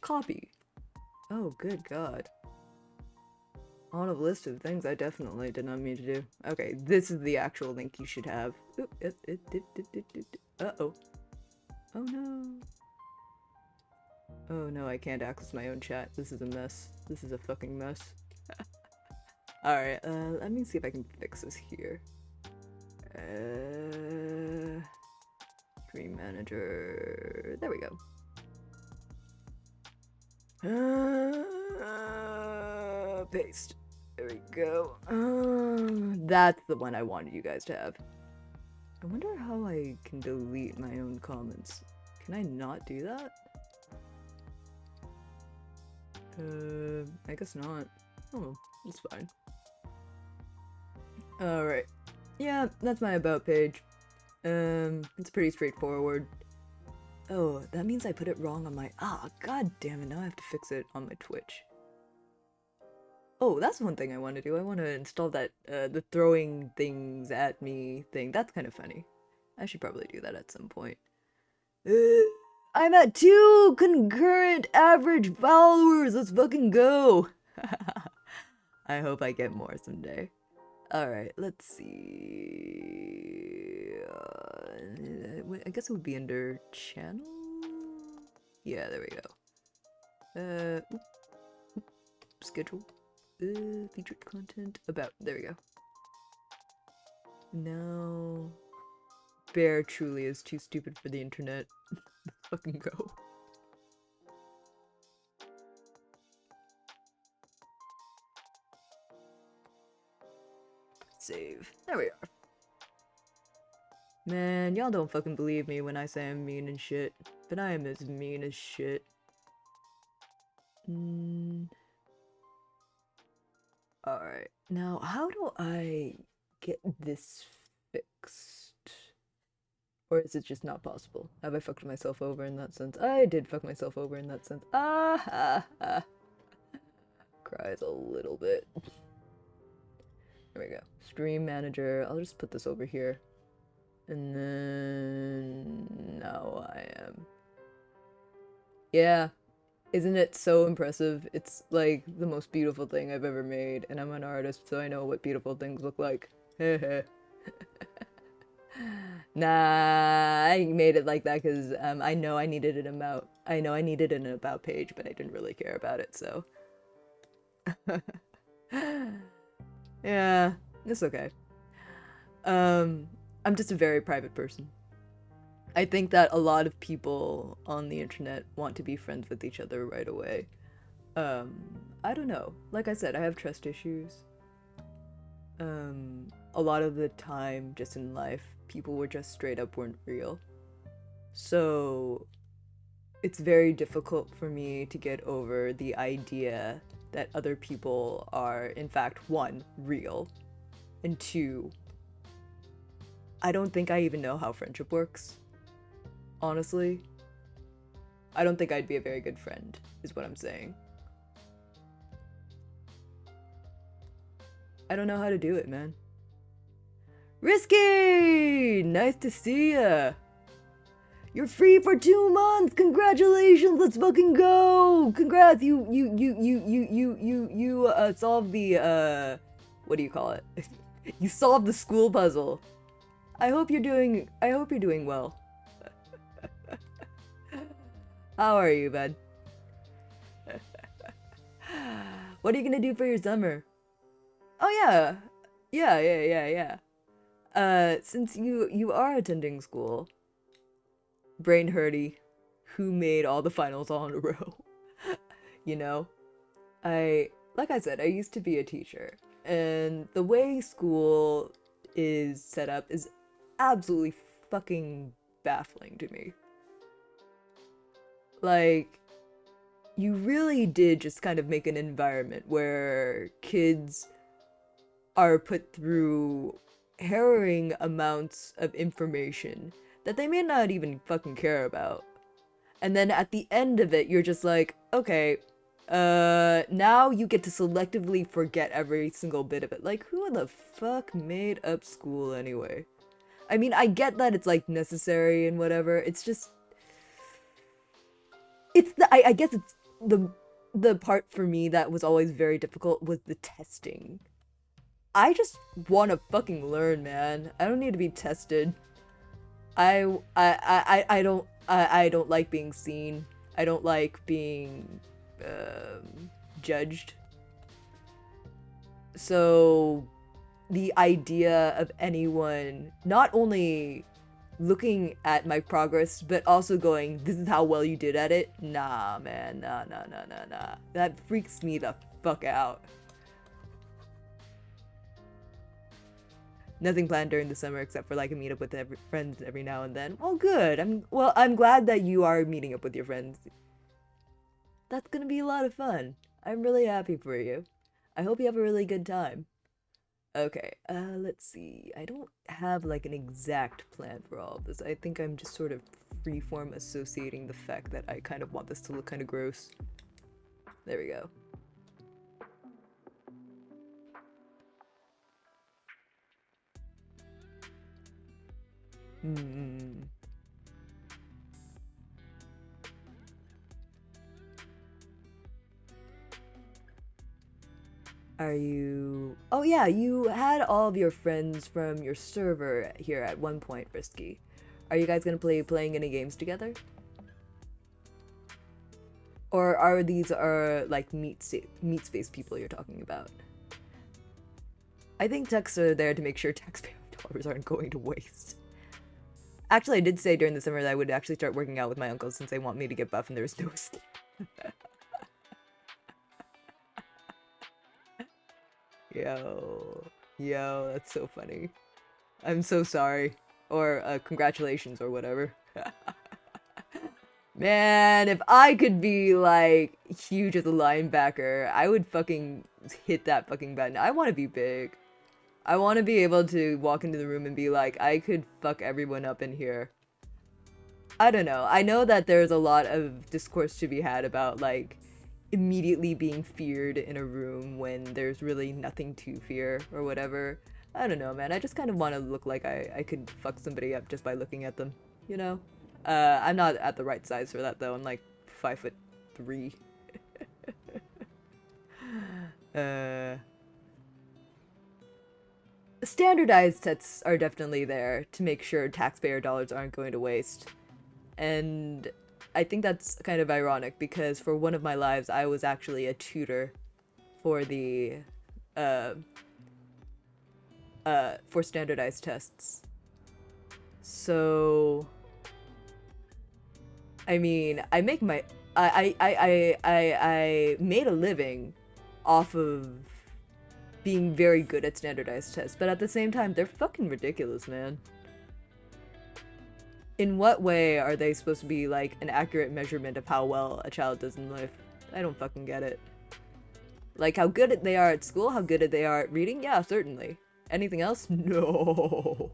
Copy. Oh, good God. On a list of things I definitely did not mean to do. Okay, this is the actual link you should have. Oop, uh-oh. Oh no. Oh no, I can't access my own chat. This is a mess. This is a fucking mess. Alright, let me see if I can fix this here. Screen manager. There we go. Paste. There we go. That's the one I wanted you guys to have. I wonder how I can delete my own comments. Can I not do that? I guess not. Oh, that's fine. Alright. Yeah, that's my about page. It's pretty straightforward. Oh, that means I put it wrong on my... Ah, god damn it, now I have to fix it on my Twitch. Oh, that's one thing I want to do. I want to install that, the throwing things at me thing. That's kind of funny. I should probably do that at some point. I'm at 2 concurrent average followers! Let's fucking go! I hope I get more someday. Alright, let's see... I guess it would be under channel? Yeah, there we go. Schedule. Featured content. About. There we go. Now... Bear truly is too stupid for the internet. Let's fucking go. Save. There we are. Man, y'all don't fucking believe me when I say I'm mean and shit. But I am as mean as shit. Alright. Now, how do I get this fixed? Or is it just not possible? Have I fucked myself over in that sense? I did fuck myself over in that sense. Ah ha ha. Cries a little bit. There we go. Stream manager. I'll just put this over here. And then... now I am. Yeah. Isn't it so impressive? It's like the most beautiful thing I've ever made. And I'm an artist, so I know what beautiful things look like. Heh. Nah, I made it like that because I know I needed an about. I know I needed an about page, but I didn't really care about it, so. Yeah, it's okay. I'm just a very private person. I think that a lot of people on the internet want to be friends with each other right away. I don't know. Like I said, I have trust issues. A lot of the time, just in life, people were just straight up weren't real. So it's very difficult for me to get over the idea that other people are, in fact, 1, real, and 2, I don't think I even know how friendship works. Honestly. I don't think I'd be a very good friend, is what I'm saying. I don't know how to do it, man. Risky! Nice to see ya! You're free for 2 months! Congratulations! Let's fucking go! Congrats! You solved the, what do you call it? You solved the school puzzle. I hope you're doing well. How are you, bud? What are you gonna do for your summer? Oh yeah! Yeah. Since you are attending school, brain hurty, who made all the finals all in a row? You know? Like I said, I used to be a teacher, and the way school is set up is absolutely fucking baffling to me. Like, you really did just kind of make an environment where kids are put through harrowing amounts of information that they may not even fucking care about. And then at the end of it, you're just like, okay, now you get to selectively forget every single bit of it. Like, who the fuck made up school anyway? I mean, I get that it's like necessary and whatever. It's just, I guess it's the part for me that was always very difficult was the testing. I just want to fucking learn, man. I don't need to be tested. I don't like being seen. I don't like being judged. So the idea of anyone not only looking at my progress but also going, this is how well you did at it, nah man, nah, that freaks me the fuck out. Nothing planned during the summer except for like a meetup with friends every now and then. Oh good, I'm glad that you are meeting up with your friends. That's gonna be a lot of fun. I'm really happy for you. I hope you have a really good time. Okay, let's see. I don't have like an exact plan for all of this. I think I'm just sort of freeform associating the fact that I kind of want this to look kind of gross. There we go. Are you... Oh yeah, you had all of your friends from your server here at one point, Risky. Are you guys gonna playing any games together? Or are these like meat space people you're talking about? I think texts are there to make sure taxpayer dollars aren't going to waste. Actually, I did say during the summer that I would actually start working out with my uncles since they want me to get buff and there's no escape. Yo, that's so funny. I'm so sorry. Or, congratulations or whatever. Man, if I could be, like, huge as a linebacker, I would fucking hit that fucking button. I want to be big. I want to be able to walk into the room and be like, I could fuck everyone up in here. I don't know. I know that there's a lot of discourse to be had about, like, immediately being feared in a room when there's really nothing to fear or whatever. I don't know, man. I just kind of want to look like I could fuck somebody up just by looking at them, you know? I'm not at the right size for that, though. I'm like 5'3". Standardized tests are definitely there to make sure taxpayer dollars aren't going to waste. And I think that's kind of ironic because for one of my lives, I was actually a tutor for the, for standardized tests. So, I mean, I make my, I made a living off of being very good at standardized tests, but at the same time, they're fucking ridiculous, man. In what way are they supposed to be, like, an accurate measurement of how well a child does in life? I don't fucking get it. Like, how good they are at school, how good they are at reading? Yeah, certainly. Anything else? No.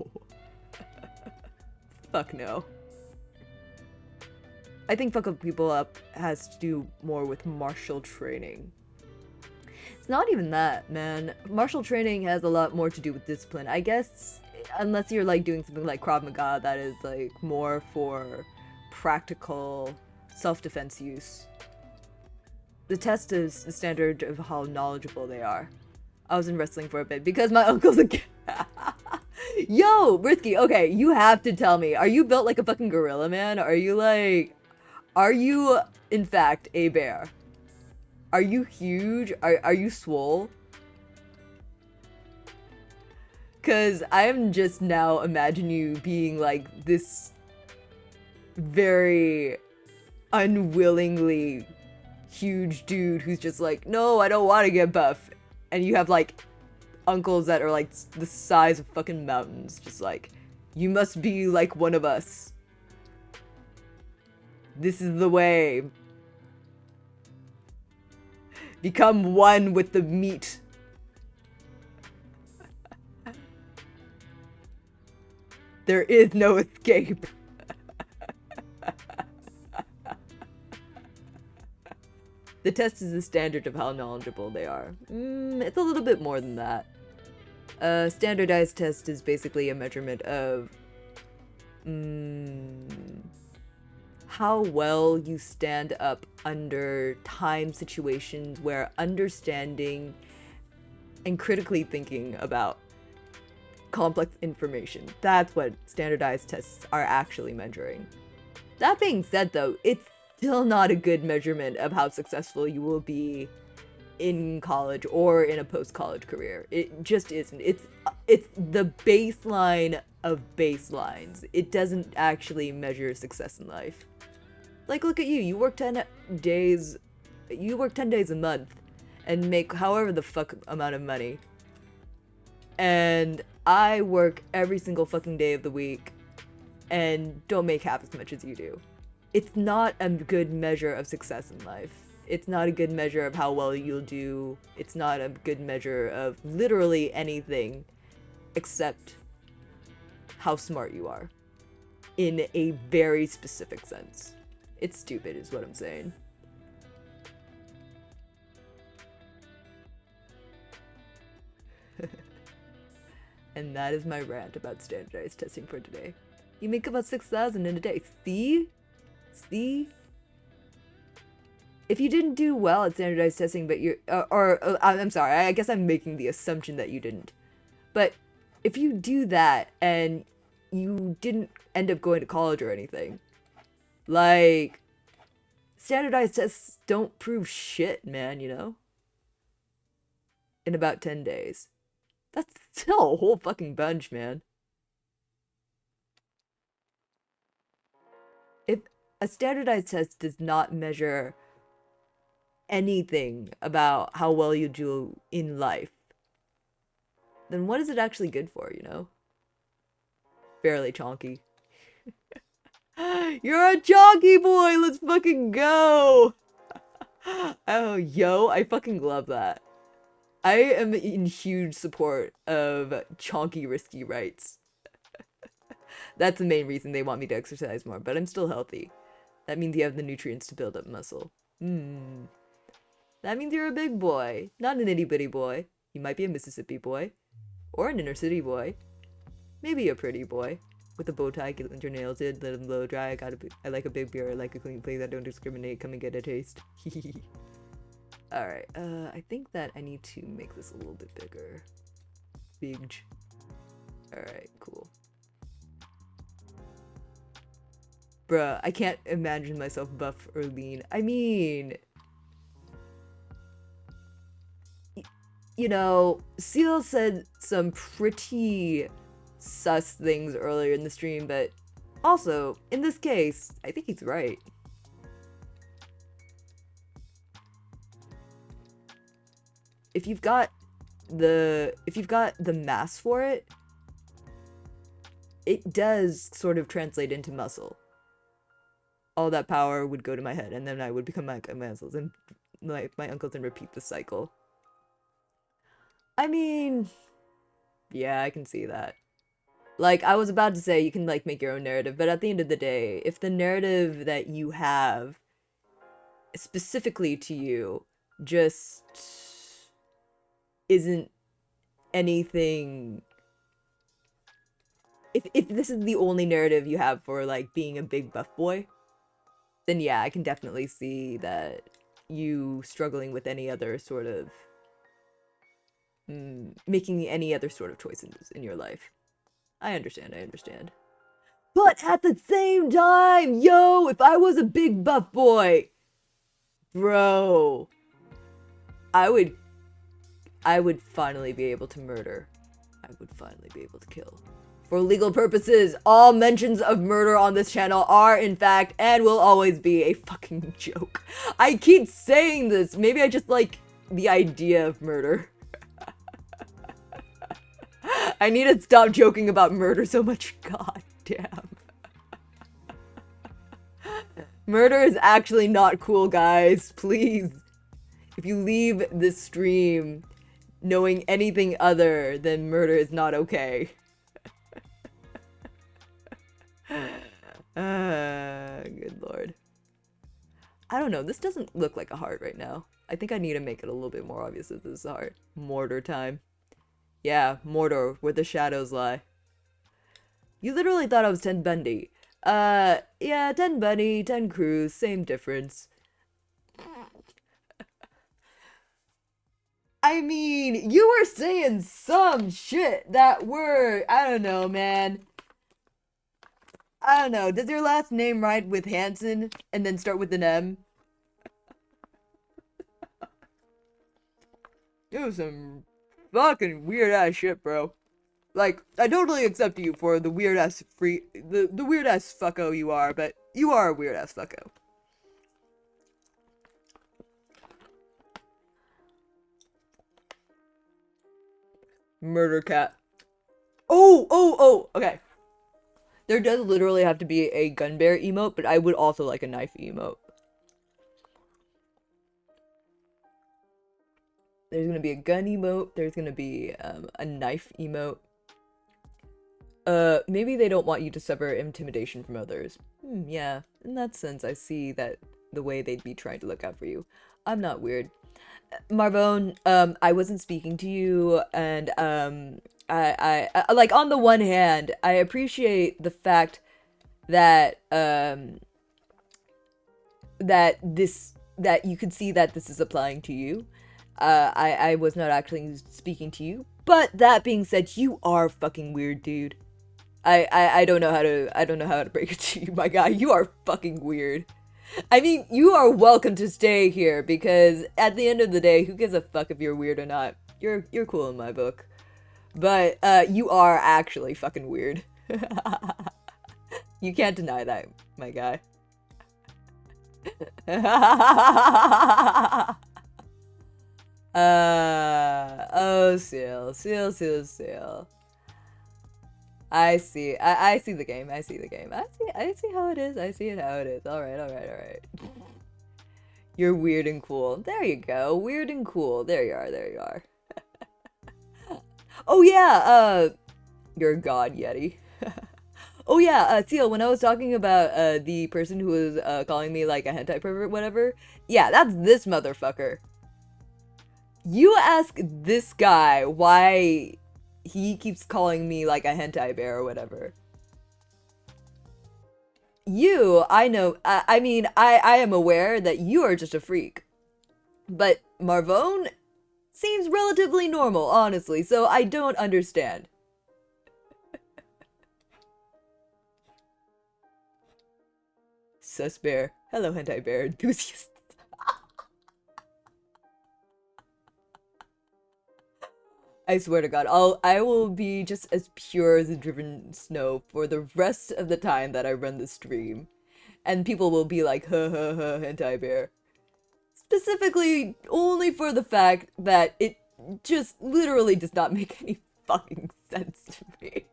Fuck no. I think fucking people up has to do more with martial training. It's not even that, man. Martial training has a lot more to do with discipline. I guess, unless you're, like, doing something like Krav Maga, that is, like, more for practical self-defense use. The test is the standard of how knowledgeable they are. I was in wrestling for a bit because my uncle's a Yo, Brisky, okay, you have to tell me. Are you built like a fucking gorilla, man? Are you, in fact, a bear? Are you huge? Are you swole? Cause I'm just now imagining you being like this very unwillingly huge dude who's just like, no, I don't want to get buff. And you have like uncles that are like the size of fucking mountains. Just like, you must be like one of us. This is the way. Become one with the meat. There is no escape. The test is the standard of how knowledgeable they are. It's a little bit more than that. A standardized test is basically a measurement of how well you stand up under time situations where understanding and critically thinking about complex information. That's what standardized tests are actually measuring. That being said, though, it's still not a good measurement of how successful you will be in college or in a post-college career. It just isn't. It's the baseline of baselines. It doesn't actually measure success in life. Like, look at you. You work 10 days. You work 10 days a month and make however the fuck amount of money. And I work every single fucking day of the week and don't make half as much as you do. It's not a good measure of success in life. It's not a good measure of how well you'll do. It's not a good measure of literally anything except how smart you are in a very specific sense. It's stupid is what I'm saying. And that is my rant about standardized testing for today. You make about 6,000 in a day. See? See? If you didn't do well at standardized testing, but you're, I'm sorry, I guess I'm making the assumption that you didn't. But if you do that and you didn't end up going to college or anything, like, standardized tests don't prove shit, man, you know? In about 10 days. That's still a whole fucking bunch, man. If a standardized test does not measure anything about how well you do in life, then what is it actually good for, you know? Fairly chonky. You're a chonky boy! Let's fucking go! Oh, yo, I fucking love that. I am in huge support of chonky risky rights. That's the main reason they want me to exercise more, but I'm still healthy. That means you have the nutrients to build up muscle. That means you're a big boy, not an itty bitty boy. You might be a Mississippi boy, or an inner city boy. Maybe a pretty boy. With a bow tie, get your nails in, let them blow dry. I like a big beer, I like a clean place, I don't discriminate, come and get a taste. Alright, I think that I need to make this a little bit bigger. Big. Alright, cool. Bruh, I can't imagine myself buff or lean. I mean, you know, Seal said some pretty sus things earlier in the stream, but also, in this case, I think he's right. If you've got the mass for it, it does sort of translate into muscle. All that power would go to my head, and then I would become like my muscles and like my uncles and repeat the cycle. I mean, yeah, I can see that. Like, I was about to say you can like make your own narrative, but at the end of the day, if the narrative that you have specifically to you just isn't anything, if this is the only narrative you have for like being a big buff boy, then yeah, I can definitely see that you struggling with any other sort of making any other sort of choices in your life. I understand. But at the same time, yo, if I was a big buff boy, bro, I would finally be able to murder. I would finally be able to kill. For legal purposes, all mentions of murder on this channel are, in fact, and will always be a fucking joke. I keep saying this. Maybe I just like the idea of murder. I need to stop joking about murder so much. God damn. Murder is actually not cool, guys. Please. If you leave this stream knowing anything other than murder is not okay. Good lord. I don't know. This doesn't look like a heart right now. I think I need to make it a little bit more obvious that this is a heart. Mordor time. Yeah, Mordor, where the shadows lie. You literally thought I was Ted Bundy. Yeah, Ted Bundy, Ted Cruz, same difference. I mean, you were saying some shit that were, I don't know, man. I don't know. Does your last name rhyme with Hansen and then start with an M? It was some fucking weird ass shit, bro. Like, I totally accept you for the weird ass the weird ass fucko you are, but you are a weird ass fucko. Murder cat. Oh, okay. There does literally have to be a gun bear emote, but I would also like a knife emote. There's gonna be a gun emote, there's gonna be a knife emote. Maybe they don't want you to suffer intimidation from others. Yeah, in that sense, I see that the way they'd be trying to look out for you. I'm not weird. Marvone, I wasn't speaking to you, and, like, on the one hand, I appreciate the fact that, that you could see that this is applying to you. I was not actually speaking to you, but that being said, you are fucking weird, dude. I don't know how to break it to you, my guy. You are fucking weird. I mean, you are welcome to stay here because at the end of the day, who gives a fuck if you're weird or not? You're cool in my book. But you are actually fucking weird. You can't deny that, my guy. Oh, Seal. I see. I see the game. I see the game. I see how it is. I see it how it is. All right. You're weird and cool. There you go. Weird and cool. There you are. Oh yeah, you're a god, Yeti. Oh yeah, Seal, when I was talking about the person who was calling me like a hentai pervert, whatever, yeah, that's this motherfucker. You ask this guy why he keeps calling me like a hentai bear or whatever. You, I know, I mean, I am aware that you are just a freak. But Marvone seems relatively normal, honestly, so I don't understand. Sus bear. Hello, hentai bear enthusiast. I swear to God, I will be just as pure as the driven snow for the rest of the time that I run the stream. And people will be like, ha, hentai bear. Specifically, only for the fact that it just literally does not make any fucking sense to me.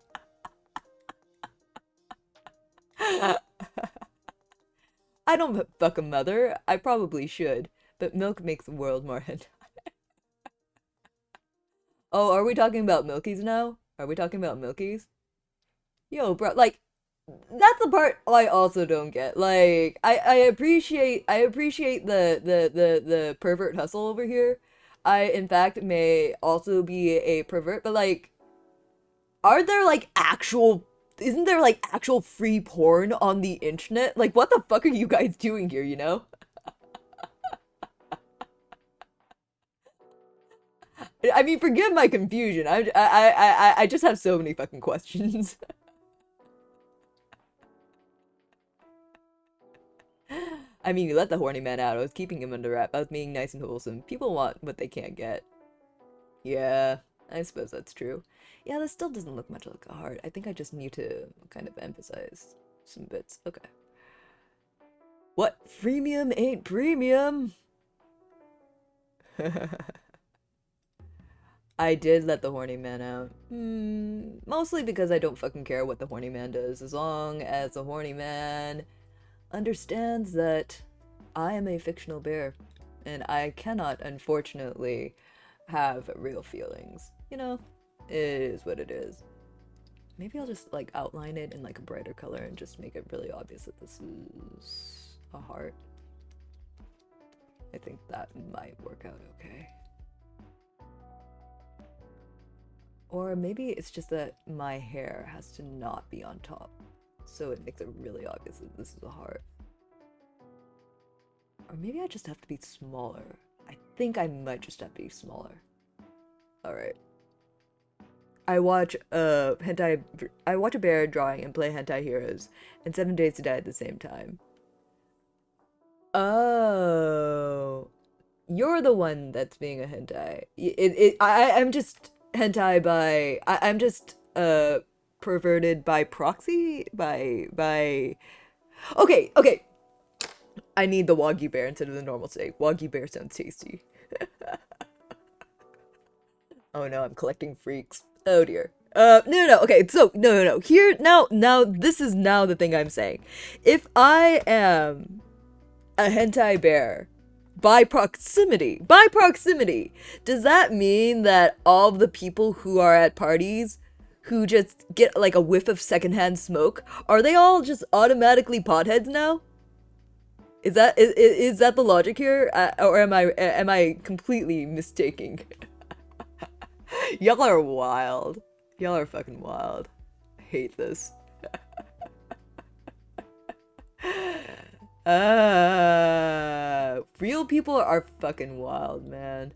I don't fuck a mother. I probably should. But milk makes the world more hentai. Oh, are we talking about milkies now? Are we talking about milkies? Yo, bro, like, that's the part I also don't get. Like, I appreciate the pervert hustle over here. I, in fact, may also be a pervert, but like, are there like actual isn't there like actual free porn on the internet? Like, what the fuck are you guys doing here, you know? I mean, forgive my confusion. I just have so many fucking questions. I mean, you let the horny man out. I was keeping him under wrap. I was being nice and wholesome. People want what they can't get. Yeah, I suppose that's true. Yeah, this still doesn't look much like a heart. I think I just need to kind of emphasize some bits. Okay. What? Freemium ain't premium? I did let the horny man out. Mostly because I don't fucking care what the horny man does, as long as the horny man understands that I am a fictional bear, and I cannot, unfortunately, have real feelings. You know, it is what it is. Maybe I'll just, like, outline it in, like, a brighter color and just make it really obvious that this is a heart. I think that might work out okay. Or maybe it's just that my hair has to not be on top, so it makes it really obvious that this is a heart. Or maybe I just have to be smaller. I think I might just have to be smaller. Alright. I watch a bear drawing and play hentai heroes, and 7 Days to Die at the same time. Oh, you're the one that's being a hentai. I'm just hentai by. I'm just perverted by proxy by. Okay, okay. I need the Wagyu bear instead of the normal steak. Wagyu bear sounds tasty. Oh no, I'm collecting freaks. Oh dear. No. Okay, so no. Here now. This is now the thing I'm saying. If I am a hentai bear by proximity, does that mean that all the people who are at parties who just get like a whiff of secondhand smoke, are they all just automatically potheads now? Is that the logic here, or am I completely mistaking? Y'all are wild. Y'all are fucking wild. I hate this. Real people are fucking wild, man.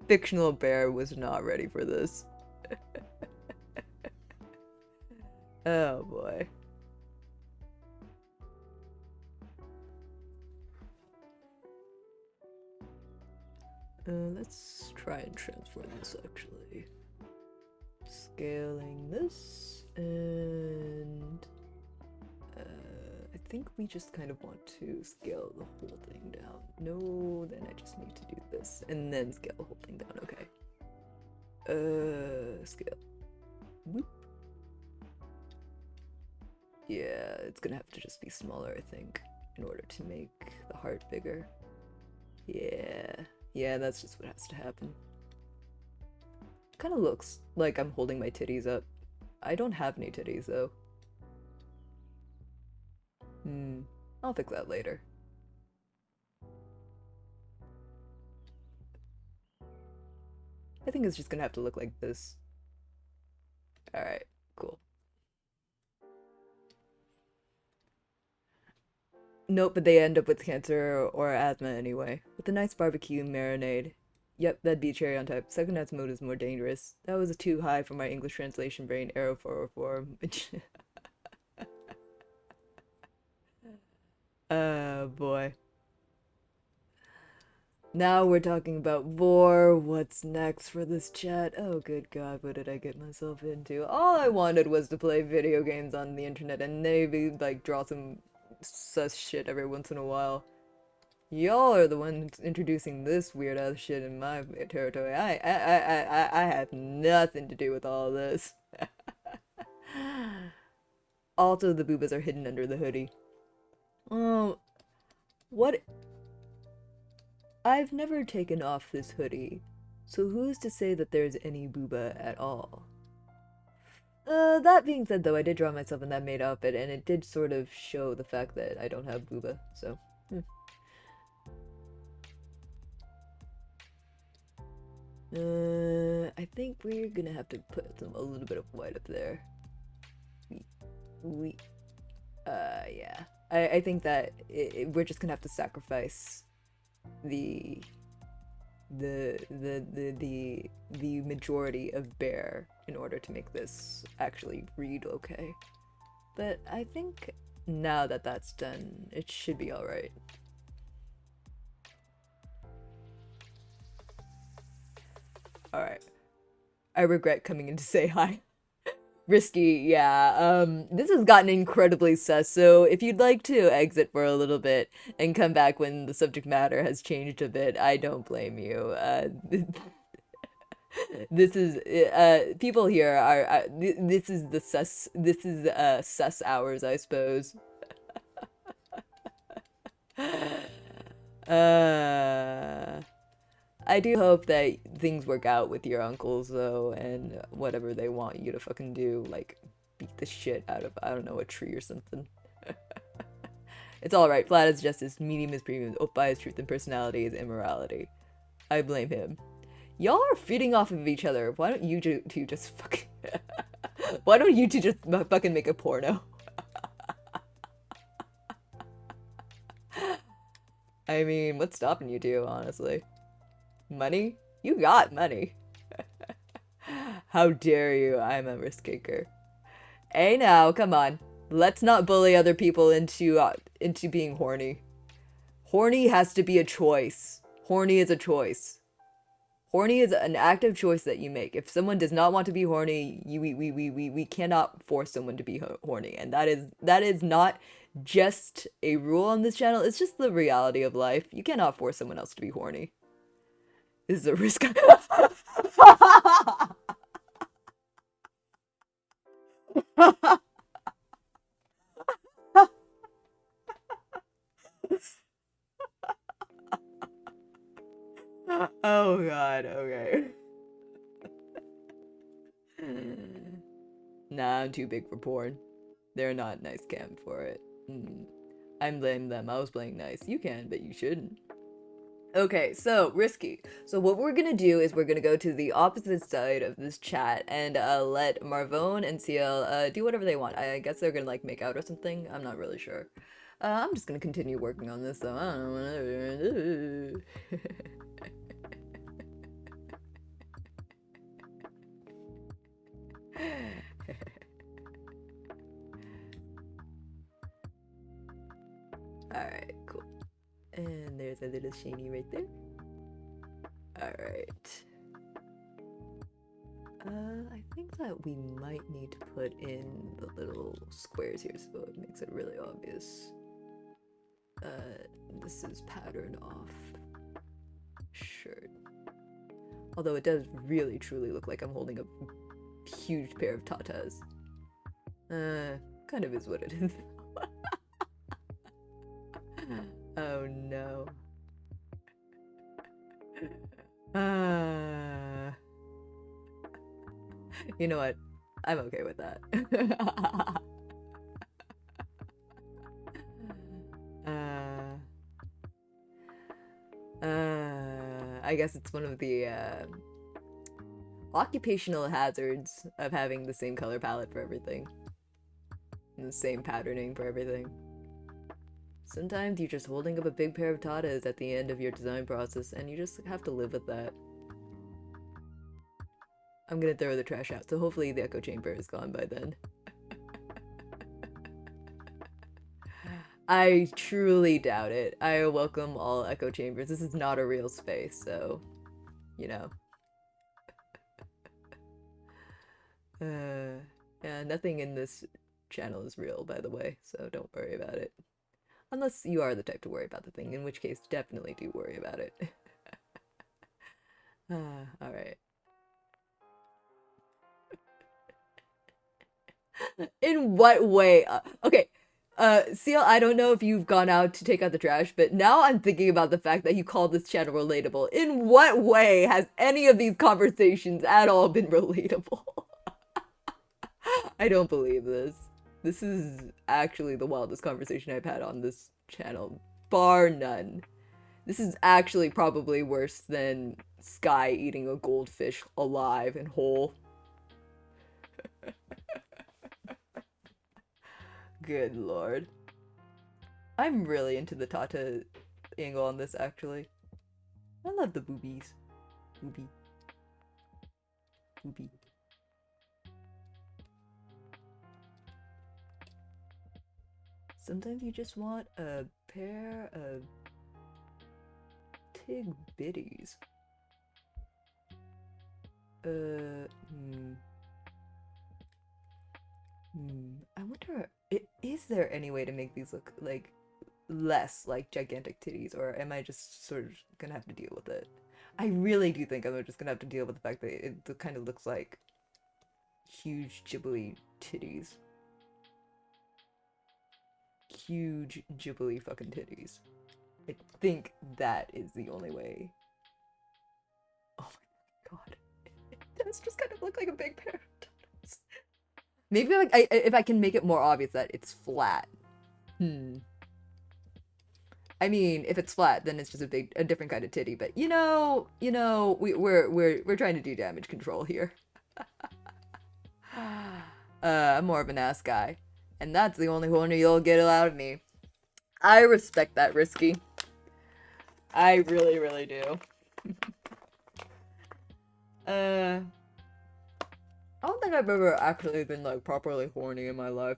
Fictional bear was not ready for this. Oh boy. Let's try and transform this actually. Scaling this, and I think we just kind of want to scale the whole thing down. No, then I just need to do this, and then scale the whole thing down, okay. Scale. Whoop. Yeah, it's gonna have to just be smaller, I think, in order to make the heart bigger. Yeah, that's just what has to happen. Kind of looks like I'm holding my titties up. I don't have any titties, though. I'll fix that later. I think it's just gonna have to look like this. Alright, cool. Nope, but they end up with cancer or asthma anyway. With a nice barbecue marinade. Yep, that'd be cherry on top. Second dance mode is more dangerous. That was too high for my English translation brain. Arrow 404. Oh boy. Now we're talking about vor. What's next for this chat? Oh good god, what did I get myself into? All I wanted was to play video games on the internet and maybe like draw some sus shit every once in a while. Y'all are the ones introducing this weird ass shit in my territory. I have nothing to do with all this. Also, the boobas are hidden under the hoodie. Oh, what? I've never taken off this hoodie, so who's to say that there's any booba at all? That being said though, I did draw myself in that maid outfit, and it did sort of show the fact that I don't have booba, so... I think we're gonna have to put a little bit of white up there. Yeah. I think that we're just gonna have to sacrifice the majority of bear in order to make this actually read okay. But I think now that that's done, it should be alright. Alright. I regret coming in to say hi. Risky, yeah. This has gotten incredibly sus, so if you'd like to exit for a little bit and come back when the subject matter has changed a bit, I don't blame you. This is, people here are, this is the sus hours, I suppose. I do hope that things work out with your uncles, though, and whatever they want you to fucking do, like, beat the shit out of, I don't know, a tree or something. It's alright. Flat is justice, medium is premium, oppa is truth, and personality is immorality. I blame him. Y'all are feeding off of each other. Why don't you two just fucking... Why don't you two just fucking make a porno? I mean, what's stopping you two, honestly? Money? You got money. How dare you? I'm a risk taker. Hey now, come on. Let's not bully other people into being horny. Horny has to be a choice. Horny is a choice. Horny is an active choice that you make. If someone does not want to be horny, we cannot force someone to be horny, and that is not just a rule on this channel. It's just the reality of life. You cannot force someone else to be horny. This is a risk. Oh god, okay. Nah, I'm too big for porn. They're not nice cam for it. I blame them. I was playing nice. You can, but you shouldn't. Okay, so risky. So what we're gonna do is we're gonna go to the opposite side of this chat and let Marvone and CL do whatever they want. I guess they're gonna like make out or something. I'm not really sure. I'm just gonna continue working on this though. I don't know. Alright, cool. And there's a little Shani right there. Alright. I think that we might need to put in the little squares here so it makes it really obvious. This is pattern off shirt. Although it does really truly look like I'm holding a huge pair of tatas. Kind of is what it is. Oh no. You know what? I'm okay with that. I guess it's one of the occupational hazards of having the same color palette for everything. And the same patterning for everything. Sometimes you're just holding up a big pair of tatas at the end of your design process and you just have to live with that. I'm gonna throw the trash out, so hopefully the echo chamber is gone by then. I truly doubt it. I welcome all echo chambers. This is not a real space, so, you know. Yeah, nothing in this channel is real, by the way, so don't worry about it. Unless you are the type to worry about the thing, in which case definitely do worry about it. Alright. In what way? Okay. Seal, I don't know if you've gone out to take out the trash, but now I'm thinking about the fact that you called this channel relatable. In what way has any of these conversations at all been relatable? I don't believe this. This is actually the wildest conversation I've had on this channel, bar none. This is actually probably worse than Sky eating a goldfish alive and whole. Good lord. I'm really into the Tata angle on this, actually. I love the boobies. Boobie. Boobie. Sometimes you just want a pair of tig bitties. I wonder, is there any way to make these look like less like gigantic titties, or am I just sort of gonna have to deal with it? I really do think I'm just gonna have to deal with the fact that it kind of looks like huge Ghibli titties. Huge Ghibli fucking titties. I think that is the only way. Oh my god. It does just kind of look like a big pair of tatas. Maybe like if I can make it more obvious that it's flat. I mean, if it's flat, then it's just a different kind of titty. But we're trying to do damage control here. I'm more of an ass guy, and that's the only horny you'll get out of me. I respect that, Risky. I really, really do. I don't think I've ever actually been like properly horny in my life.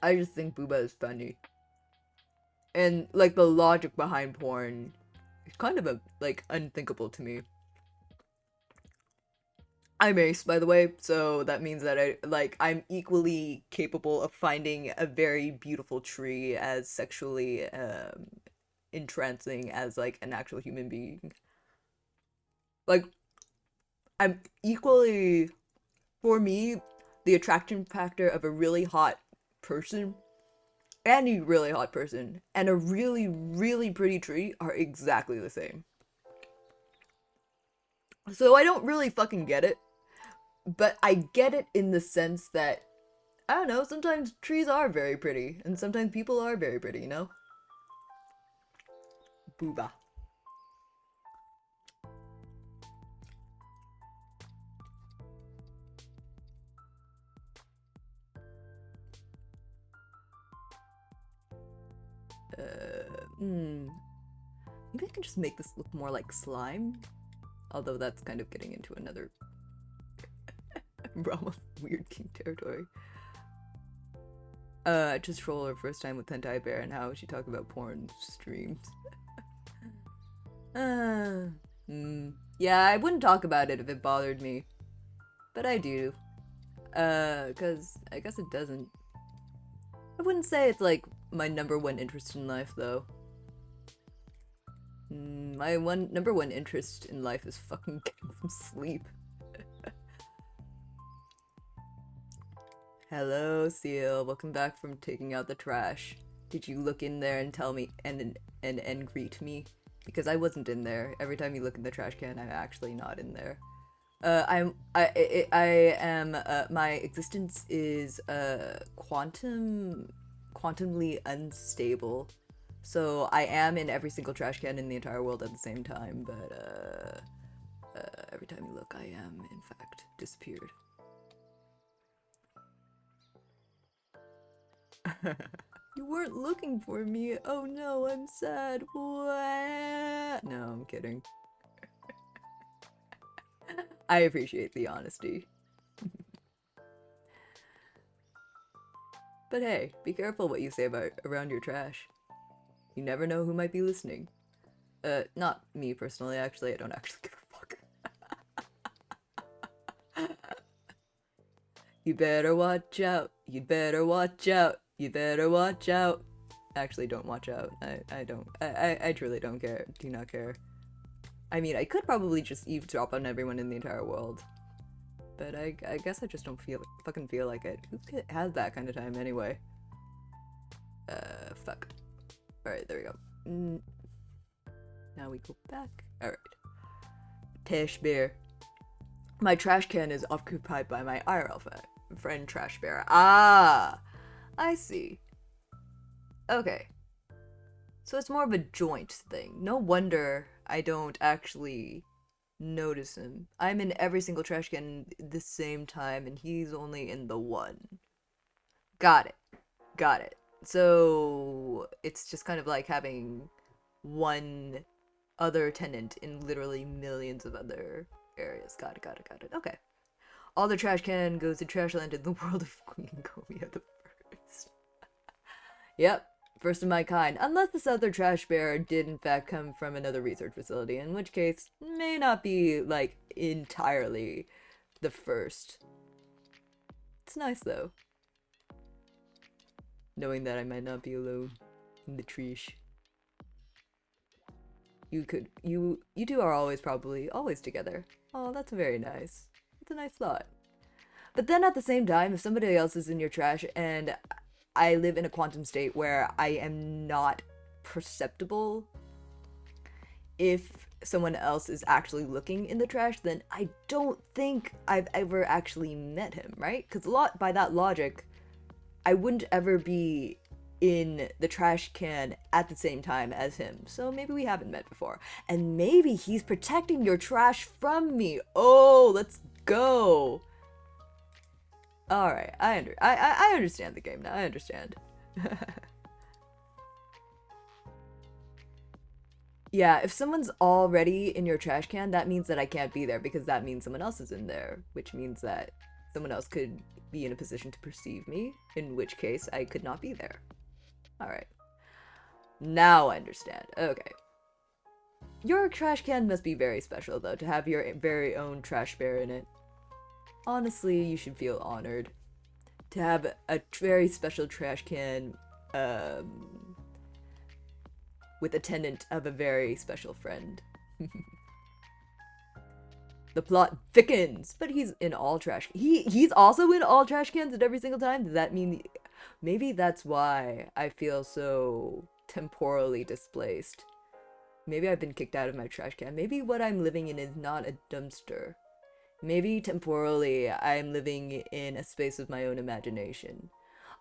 I just think booba is funny. And like the logic behind porn is kind of like unthinkable to me. I'm ace, by the way, so that means that I'm equally capable of finding a very beautiful tree as sexually entrancing as like an actual human being. Like I'm equally, for me, the attraction factor of a really hot person, any really hot person, and a really, really pretty tree are exactly the same. So I don't really fucking get it, but I get it in the sense that, I don't know, sometimes trees are very pretty, and sometimes people are very pretty, you know? Booba. Maybe I can just make this look more like slime? Although that's kind of getting into another realm of weird kink territory. I just trolled her first time with Hentai Bear and how she talked about porn streams. Yeah, I wouldn't talk about it if it bothered me. But I do. Cause I guess it doesn't. I wouldn't say it's like my number one interest in life though. My number one interest in life is fucking getting some sleep. Hello, Seal. Welcome back from taking out the trash. Did you look in there and tell me and greet me? Because I wasn't in there. Every time you look in the trash can, I'm actually not in there. I am. My existence is quantumly unstable. So I am in every single trash can in the entire world at the same time, but every time you look, I am in fact disappeared. You weren't looking for me. Oh no, I'm sad. What? No, I'm kidding. I appreciate the honesty. But hey, be careful what you say around your trash. You never know who might be listening. Not me personally, actually. I don't actually give a fuck. You better watch out. You better watch out. You better watch out. Actually, don't watch out. I don't. I truly don't care. Do not care. I mean, I could probably just eavesdrop on everyone in the entire world. But I guess I just don't fucking feel like it. Who has that kind of time anyway? Fuck. Alright, there we go. Now we go back. Alright. Tash Bear. My trash can is occupied by my IRL friend Trash Bear. Ah! I see. Okay. So it's more of a joint thing. No wonder I don't actually notice him. I'm in every single trash can at the same time, and he's only in the one. Got it. Got it. So it's just kind of like having one other tenant in literally millions of other areas. Got it, got it, got it. Okay. All the trash can goes to Trashland in the world of Queen Gomiya the First. Yep. First of my kind, unless this other trash bear did in fact come from another research facility, in which case may not be like entirely the first. It's nice though, knowing that I might not be alone in the treesh. You two are always together. Oh, that's very nice. It's a nice thought. But then at the same time, if somebody else is in your trash and I live in a quantum state where I am not perceptible if someone else is actually looking in the trash, then I don't think I've ever actually met him, right? Because by that logic, I wouldn't ever be in the trash can at the same time as him. So maybe we haven't met before. And maybe he's protecting your trash from me. Oh, let's go. Alright, I understand the game now. I understand. Yeah, if someone's already in your trash can, that means that I can't be there because that means someone else is in there, which means that someone else could be in a position to perceive me, in which case I could not be there. Alright. Now I understand. Okay. Your trash can must be very special, though, to have your very own trash bear in it. Honestly, you should feel honored to have a very special trash can, with a tenant of a very special friend. The plot thickens, but he's in all trash. He's also in all trash cans at every single time. Does that mean maybe that's why I feel so temporally displaced? Maybe I've been kicked out of my trash can. Maybe what I'm living in is not a dumpster. Maybe temporally I'm living in a space of my own imagination.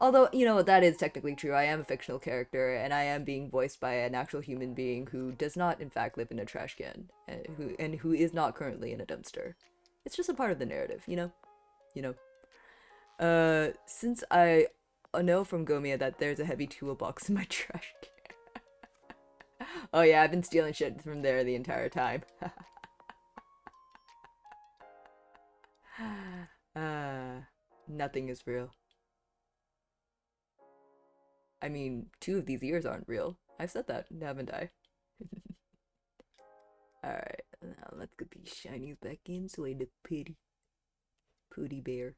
Although, you know, that is technically true. I am a fictional character, and I am being voiced by an actual human being who does not, in fact, live in a trash can, and who is not currently in a dumpster. It's just a part of the narrative, you know? You know. Since I know from Gomiya that there's a heavy toolbox in my trash can. Oh yeah, I've been stealing shit from there the entire time. Nothing is real. I mean, 2 of these ears aren't real. I've said that, haven't I? Alright, now let's get these shinies back in so I look pretty. Pooty bear.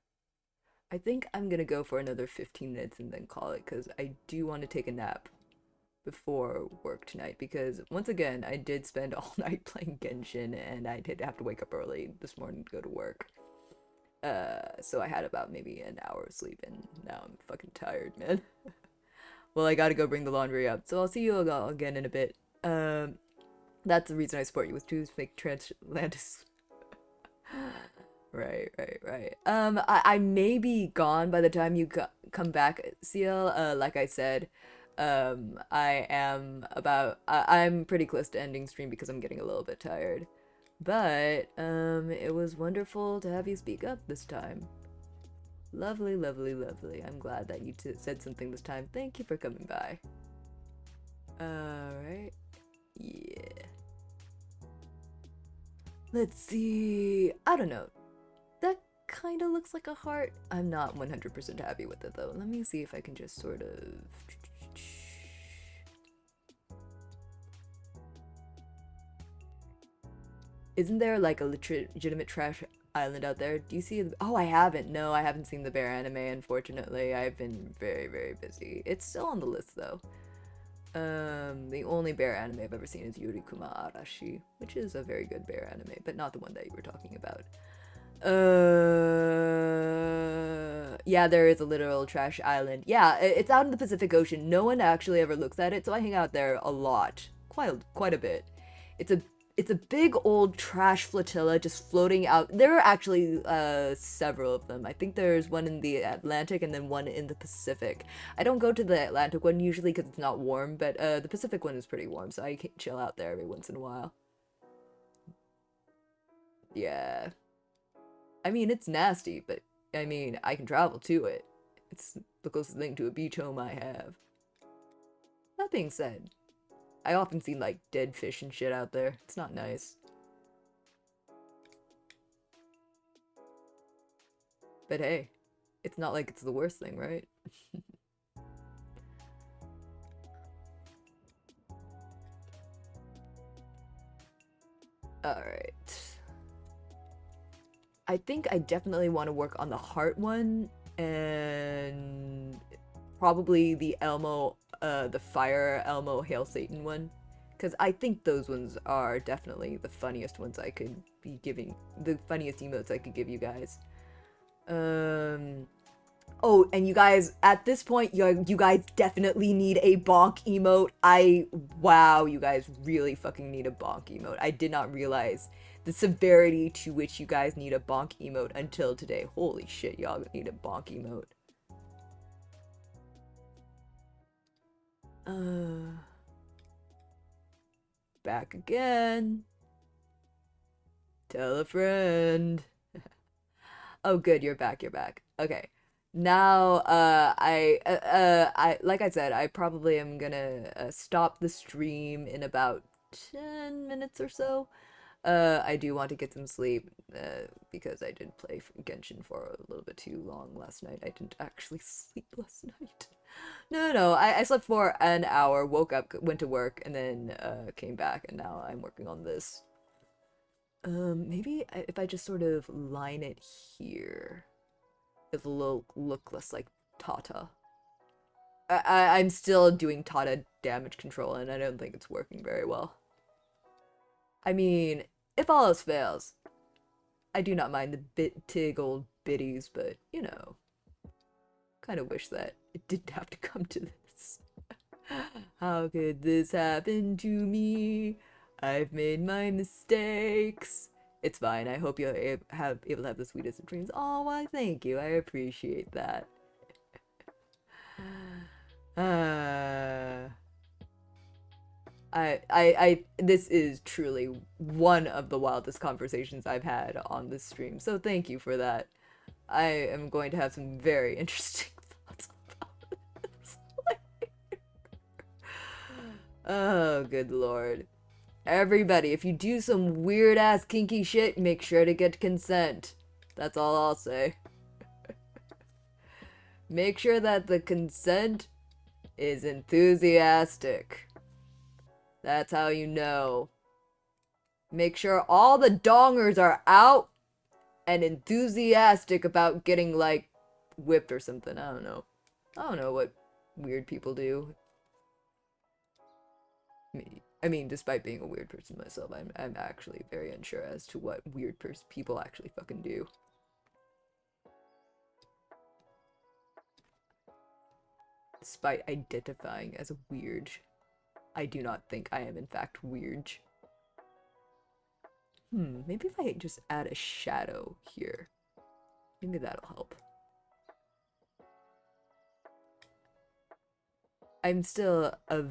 I think I'm gonna go for another 15 minutes and then call it, because I do want to take a nap before work tonight, because once again, I did spend all night playing Genshin, and I did have to wake up early this morning to go to work. So I had about maybe an hour of sleep, and now I'm fucking tired, man. Well, I gotta go bring the laundry up, so I'll see you all again in a bit. That's the reason I support you with toothpick transatlantis. Right. I may be gone by the time you come back, CL. Like I said, I'm pretty close to ending stream because I'm getting a little bit tired. But, it was wonderful to have you speak up this time. Lovely. I'm glad that you said something this time. Thank you for coming by. Alright. Yeah. Let's see. I don't know. That kind of looks like a heart. I'm not 100% happy with it, though. Let me see if I can just sort of... Isn't there like a legitimate trash island out there? Do you see? Oh, I haven't. No, I haven't seen the bear anime, unfortunately. I've been very busy. It's still on the list, though. The only bear anime I've ever seen is Yurikuma Arashi, which is a very good bear anime, but not the one that you were talking about. Yeah, there is a literal trash island. Yeah, it's out in the Pacific Ocean. No one actually ever looks at it, so I hang out there a lot. Quite a bit. It's a big old trash flotilla just floating out. There are actually several of them. I think there's one in the Atlantic and then one in the Pacific. I don't go to the Atlantic one usually because it's not warm, but the Pacific one is pretty warm, so I can chill out there every once in a while. Yeah. I mean, it's nasty, but I mean, I can travel to it. It's the closest thing to a beach home I have. That being said, I often see like dead fish and shit out there. It's not nice. But hey, it's not like it's the worst thing, right? Alright. I think I definitely want to work on the heart one, and probably the Elmo, the Fire Elmo Hail Satan one, because I think those ones are definitely the funniest ones I could be giving, the funniest emotes I could give you guys. Oh, and you guys, at this point, you guys definitely need a bonk emote. Wow, you guys really fucking need a bonk emote. I did not realize the severity to which you guys need a bonk emote until today. Holy shit, y'all need a bonk emote. Uh, back again. Tell a friend. Oh, good, you're back. You're back. Okay. Now, I like I said, I probably am gonna stop the stream in about 10 minutes or so. I do want to get some sleep, because I did play Genshin for a little bit too long last night. I didn't actually sleep last night. No, I slept for an hour, woke up, went to work, and then came back, and now I'm working on this. Maybe if I just sort of line it here, it'll look less like Tata. I'm still doing Tata damage control, and I don't think it's working very well. I mean, if all else fails, I do not mind the tig old biddies, but you know, kind of wish that it didn't have to come to this. How could this happen to me? I've made my mistakes. It's fine. I hope you're able to have the sweetest of dreams. Oh, why, thank you. I appreciate that. This is truly one of the wildest conversations I've had on this stream, so thank you for that. I am going to have some very interesting thoughts about this. Oh, good lord. Everybody, if you do some weird ass kinky shit, make sure to get consent. That's all I'll say. Make sure that the consent is enthusiastic. That's how you know. Make sure all the dongers are out and enthusiastic about getting, like, whipped or something. I don't know. I don't know what weird people do. I mean, despite being a weird person myself, I'm actually very unsure as to what weird people actually fucking do. Despite identifying as a weird, I do not think I am in fact weird. Maybe if I just add a shadow here. Maybe that'll help. I'm still a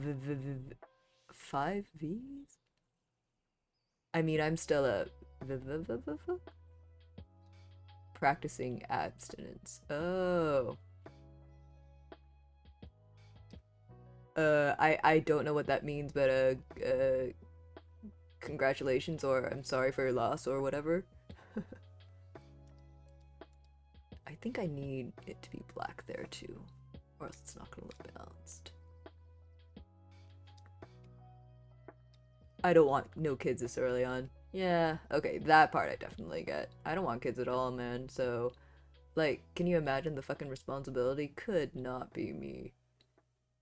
5 V's? I mean, I'm still a practicing abstinence. Oh. I don't know what that means, but congratulations, or I'm sorry for your loss, or whatever. I think I need it to be black there too, or else it's not gonna look balanced. I don't want no kids this early on. Yeah, okay, that part I definitely get. I don't want kids at all, man, so, like, can you imagine the fucking responsibility? Could not be me.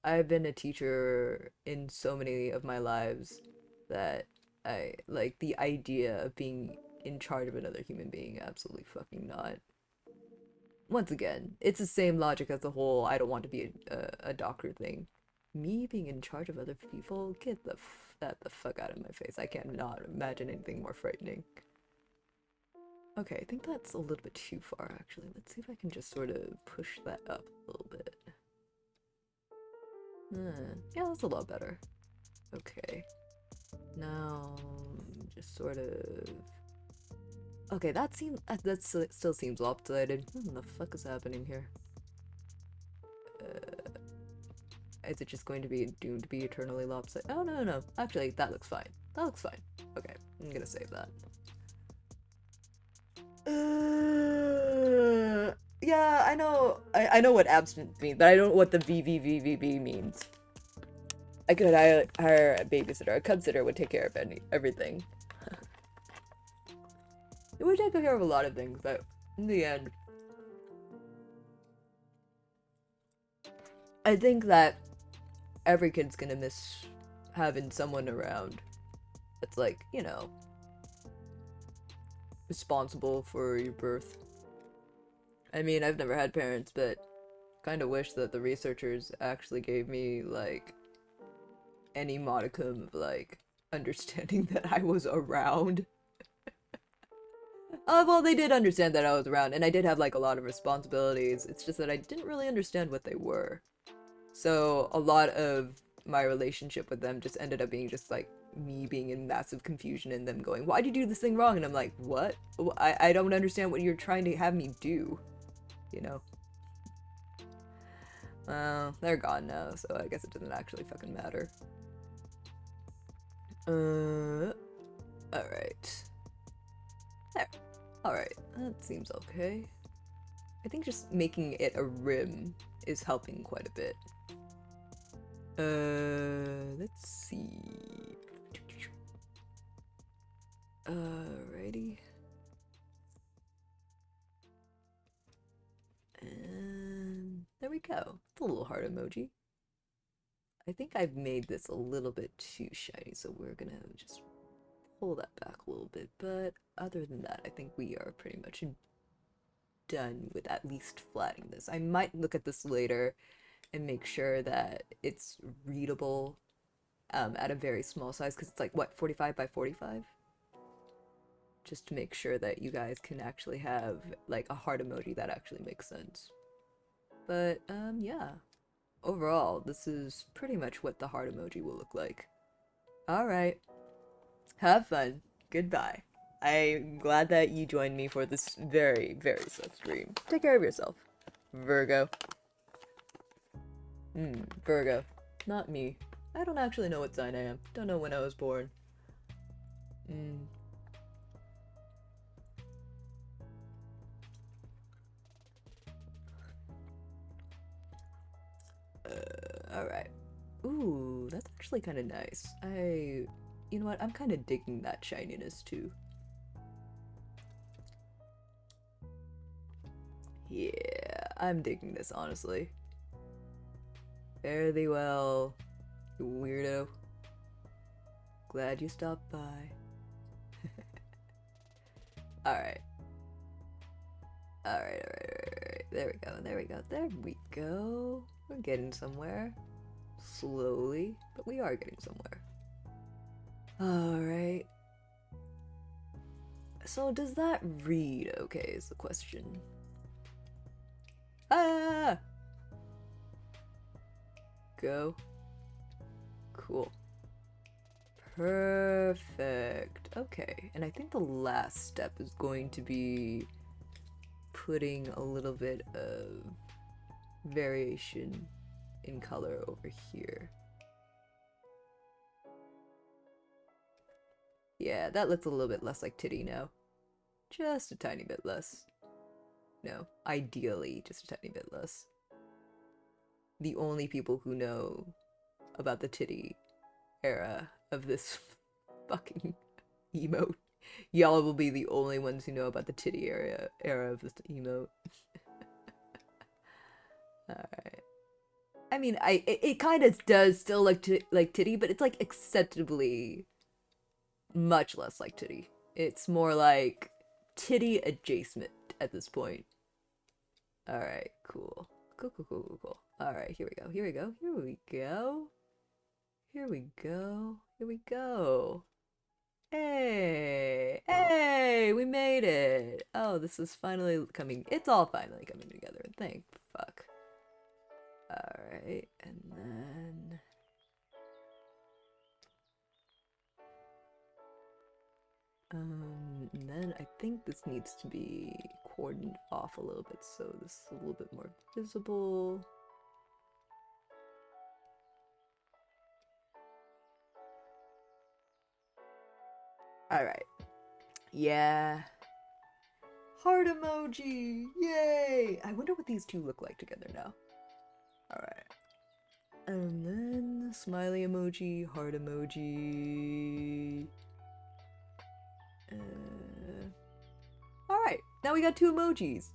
I've been a teacher in so many of my lives that I, like, the idea of being in charge of another human being, absolutely fucking not. Once again, it's the same logic as the whole I don't want to be a doctor thing. Me being in charge of other people? Get that the fuck out of my face. I cannot imagine anything more frightening. Okay, I think that's a little bit too far, actually. Let's see if I can just sort of push that up a little bit. Yeah, that's a lot better. Okay. Now, just sort of... Okay, that still seems lopsided. What the fuck is happening here? Is it just going to be doomed to be eternally lopsided? Oh, no. Actually, that looks fine. That looks fine. Okay, I'm gonna save that. Yeah, I know. I know what abstinence means, but I don't know what the VVVVB means. I could hire a babysitter. A cub sitter would take care of everything. It would take care of a lot of things, but in the end, I think that every kid's gonna miss having someone around that's, like, you know, responsible for your birth. I mean, I've never had parents, but kind of wish that the researchers actually gave me, like, any modicum of, like, understanding that I was around. Well, they did understand that I was around, and I did have, like, a lot of responsibilities. It's just that I didn't really understand what they were. So, a lot of my relationship with them just ended up being just like me being in massive confusion and them going, why'd you do this thing wrong? And I'm like, what? I don't understand what you're trying to have me do, you know? Well, they're gone now, so I guess it doesn't actually fucking matter. Alright. There. Alright, that seems okay. I think just making it a rim is helping quite a bit. Let's see. Alrighty. And there we go. It's a little heart emoji. I think I've made this a little bit too shiny, so we're gonna just pull that back a little bit. But other than that, I think we are pretty much done with at least flattening this. I might look at this later and make sure that it's readable at a very small size, because it's like, what, 45 by 45? Just to make sure that you guys can actually have like a heart emoji that actually makes sense. But yeah, overall this is pretty much what the heart emoji will look like. Alright, have fun, goodbye. I'm glad that you joined me for this very, very slow stream. Take care of yourself, Virgo. Virgo, not me. I don't actually know what sign I am. Don't know when I was born. Alright. Ooh, that's actually kind of nice. You know what? I'm kind of digging that shininess too. Yeah, I'm digging this, honestly. Fare thee well, you weirdo. Glad you stopped by. Alright. Alright. There we go, there we go, there we go. We're getting somewhere. Slowly, but we are getting somewhere. Alright. So does that read okay is the question. Ah! Go. Cool. Perfect. Okay, and I think the last step is going to be putting a little bit of variation in color over here. Yeah, that looks a little bit less like titty now. Just a tiny bit less. No, ideally just a tiny bit less. The only people who know about the titty era of this fucking emote. Y'all will be the only ones who know about the titty era of this emote. Alright. I mean, it kind of does still like titty, but it's like acceptably much less like titty. It's more like titty adjacent at this point. Alright, cool. Cool. Alright, here we go. Here we go. Hey, we made it. Oh, this is finally coming. It's all finally coming together. Thank fuck. Alright, and then I think this needs to be cordoned off a little bit so this is a little bit more visible. Alright. Yeah. Heart emoji! Yay! I wonder what these two look like together now. Alright. And then smiley emoji, heart emoji. Alright, now we got two emojis.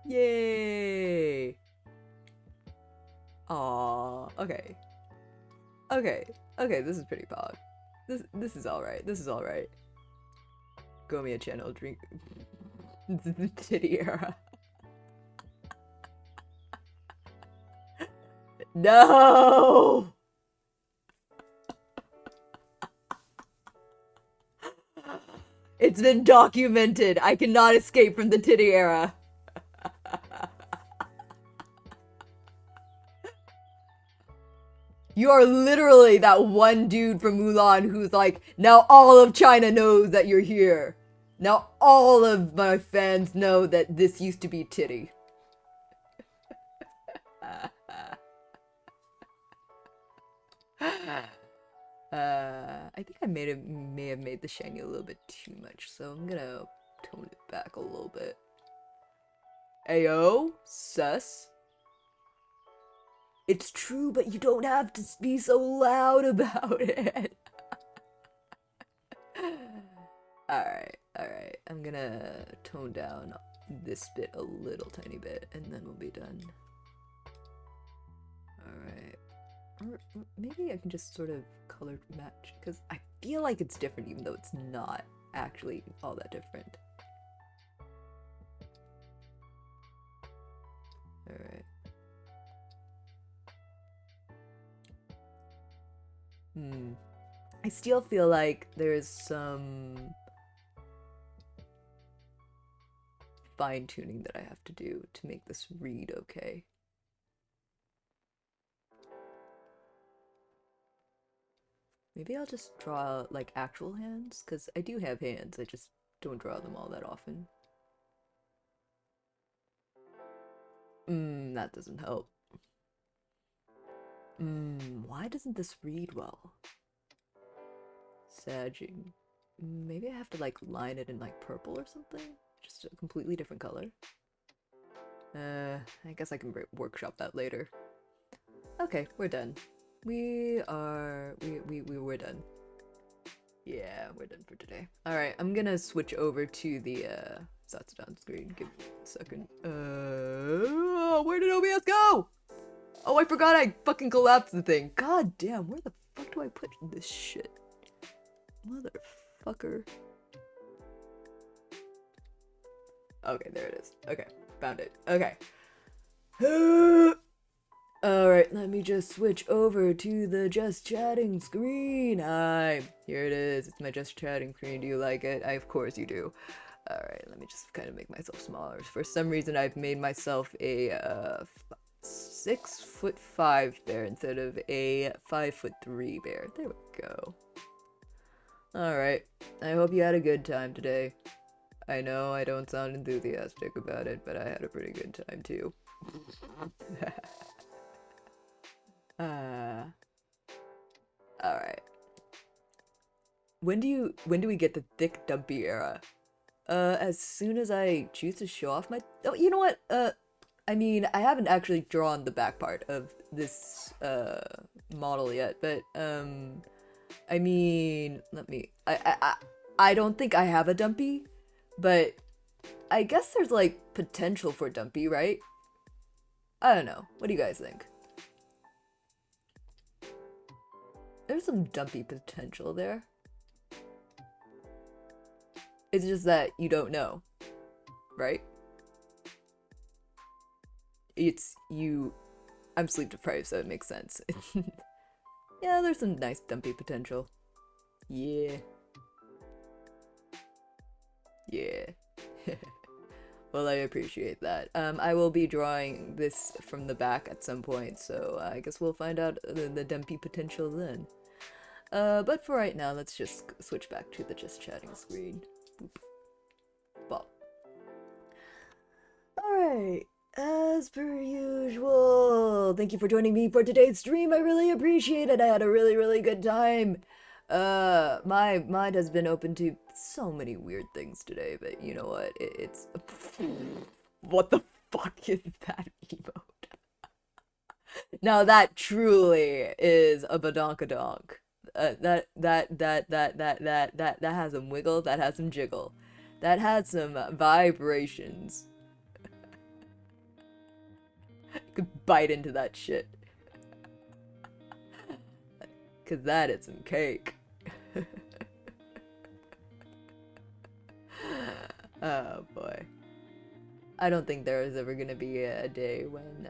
Yay! Aww, okay. Okay, this is pretty pog. This is alright, Gomiya channel drink the titty era. No! It's been documented. I cannot escape from the titty era. You are literally that one dude from Mulan who's like, now all of China knows that you're here. Now all of my fans know that this used to be Titty. I think I may have made the shiny a little bit too much, so I'm gonna tone it back a little bit. Ayo, sus. It's true, but you don't have to be so loud about it. Alright. I'm gonna tone down this bit a little tiny bit, and then we'll be done. Alright. Or maybe I can just sort of color match, because I feel like it's different even though it's not actually all that different. Alright. I still feel like there's some fine-tuning that I have to do to make this read okay. Maybe I'll just draw like actual hands, because I do have hands, I just don't draw them all that often. That doesn't help. Why doesn't this read well? Sagging. Maybe I have to like line it in like purple or something? Just a completely different color. I guess I can workshop that later. Okay, we're done. We're done. Yeah, we're done for today. Alright, I'm gonna switch over to the Satsudan screen. Give me a second. Where did OBS go? Oh, I forgot I fucking collapsed the thing. God damn, where the fuck do I put this shit? Motherfucker. Okay, there it is. Okay, found it. Okay. Alright, let me just switch over to the Just Chatting screen. Hi, here it is. It's my Just Chatting screen. Do you like it? Of course you do. Alright, let me just kind of make myself smaller. For some reason, I've made myself a 6'5" bear instead of a 5'3" bear. There we go. Alright, I hope you had a good time today. I know I don't sound enthusiastic about it, but I had a pretty good time too. Alright. When do we get the thick dumpy era? As soon as I choose to show off my— oh, you know what? I mean, I haven't actually drawn the back part of this, model yet, but, I mean, I don't think I have a dumpy, but I guess there's, like, potential for dumpy, right? I don't know. What do you guys think? There's some dumpy potential there. It's just that you don't know, right? It's you— I'm sleep deprived, so it makes sense. Yeah, there's some nice dumpy potential. Yeah. Yeah. Well, I appreciate that. I will be drawing this from the back at some point, so I guess we'll find out the dumpy potential then. But for right now, let's just switch back to the Just Chatting screen. Boop. Bop. Alright, as per usual, thank you for joining me for today's stream. I really appreciate it. I had a really good time. My mind has been open to so many weird things today, but you know what? It's what the fuck is that emote? Now that truly is a badonkadonk. That has some wiggle, that has some jiggle, that has some vibrations. You could bite into that shit. Cause that is some cake. Oh boy. I don't think there is ever gonna be a day when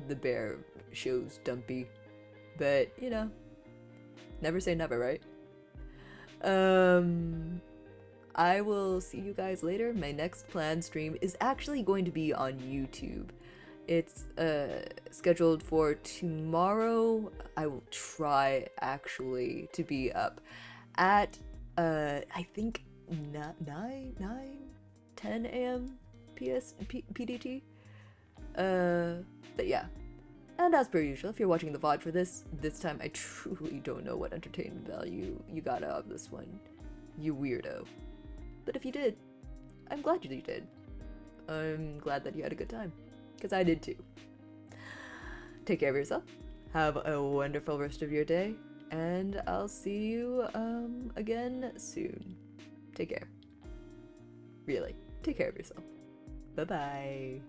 the bear shows dumpy. But, you know, never say never, right? I will see you guys later. My next planned stream is actually going to be on YouTube. It's scheduled for tomorrow. I will try actually to be up at I think 10 a.m. PDT. But yeah. And as per usual, if you're watching the VOD for this time, I truly don't know what entertainment value you got out of this one, you weirdo. But if you did, I'm glad you did. I'm glad that you had a good time, because I did too. Take care of yourself, have a wonderful rest of your day, and I'll see you again soon. Take care. Really, take care of yourself. Bye-bye.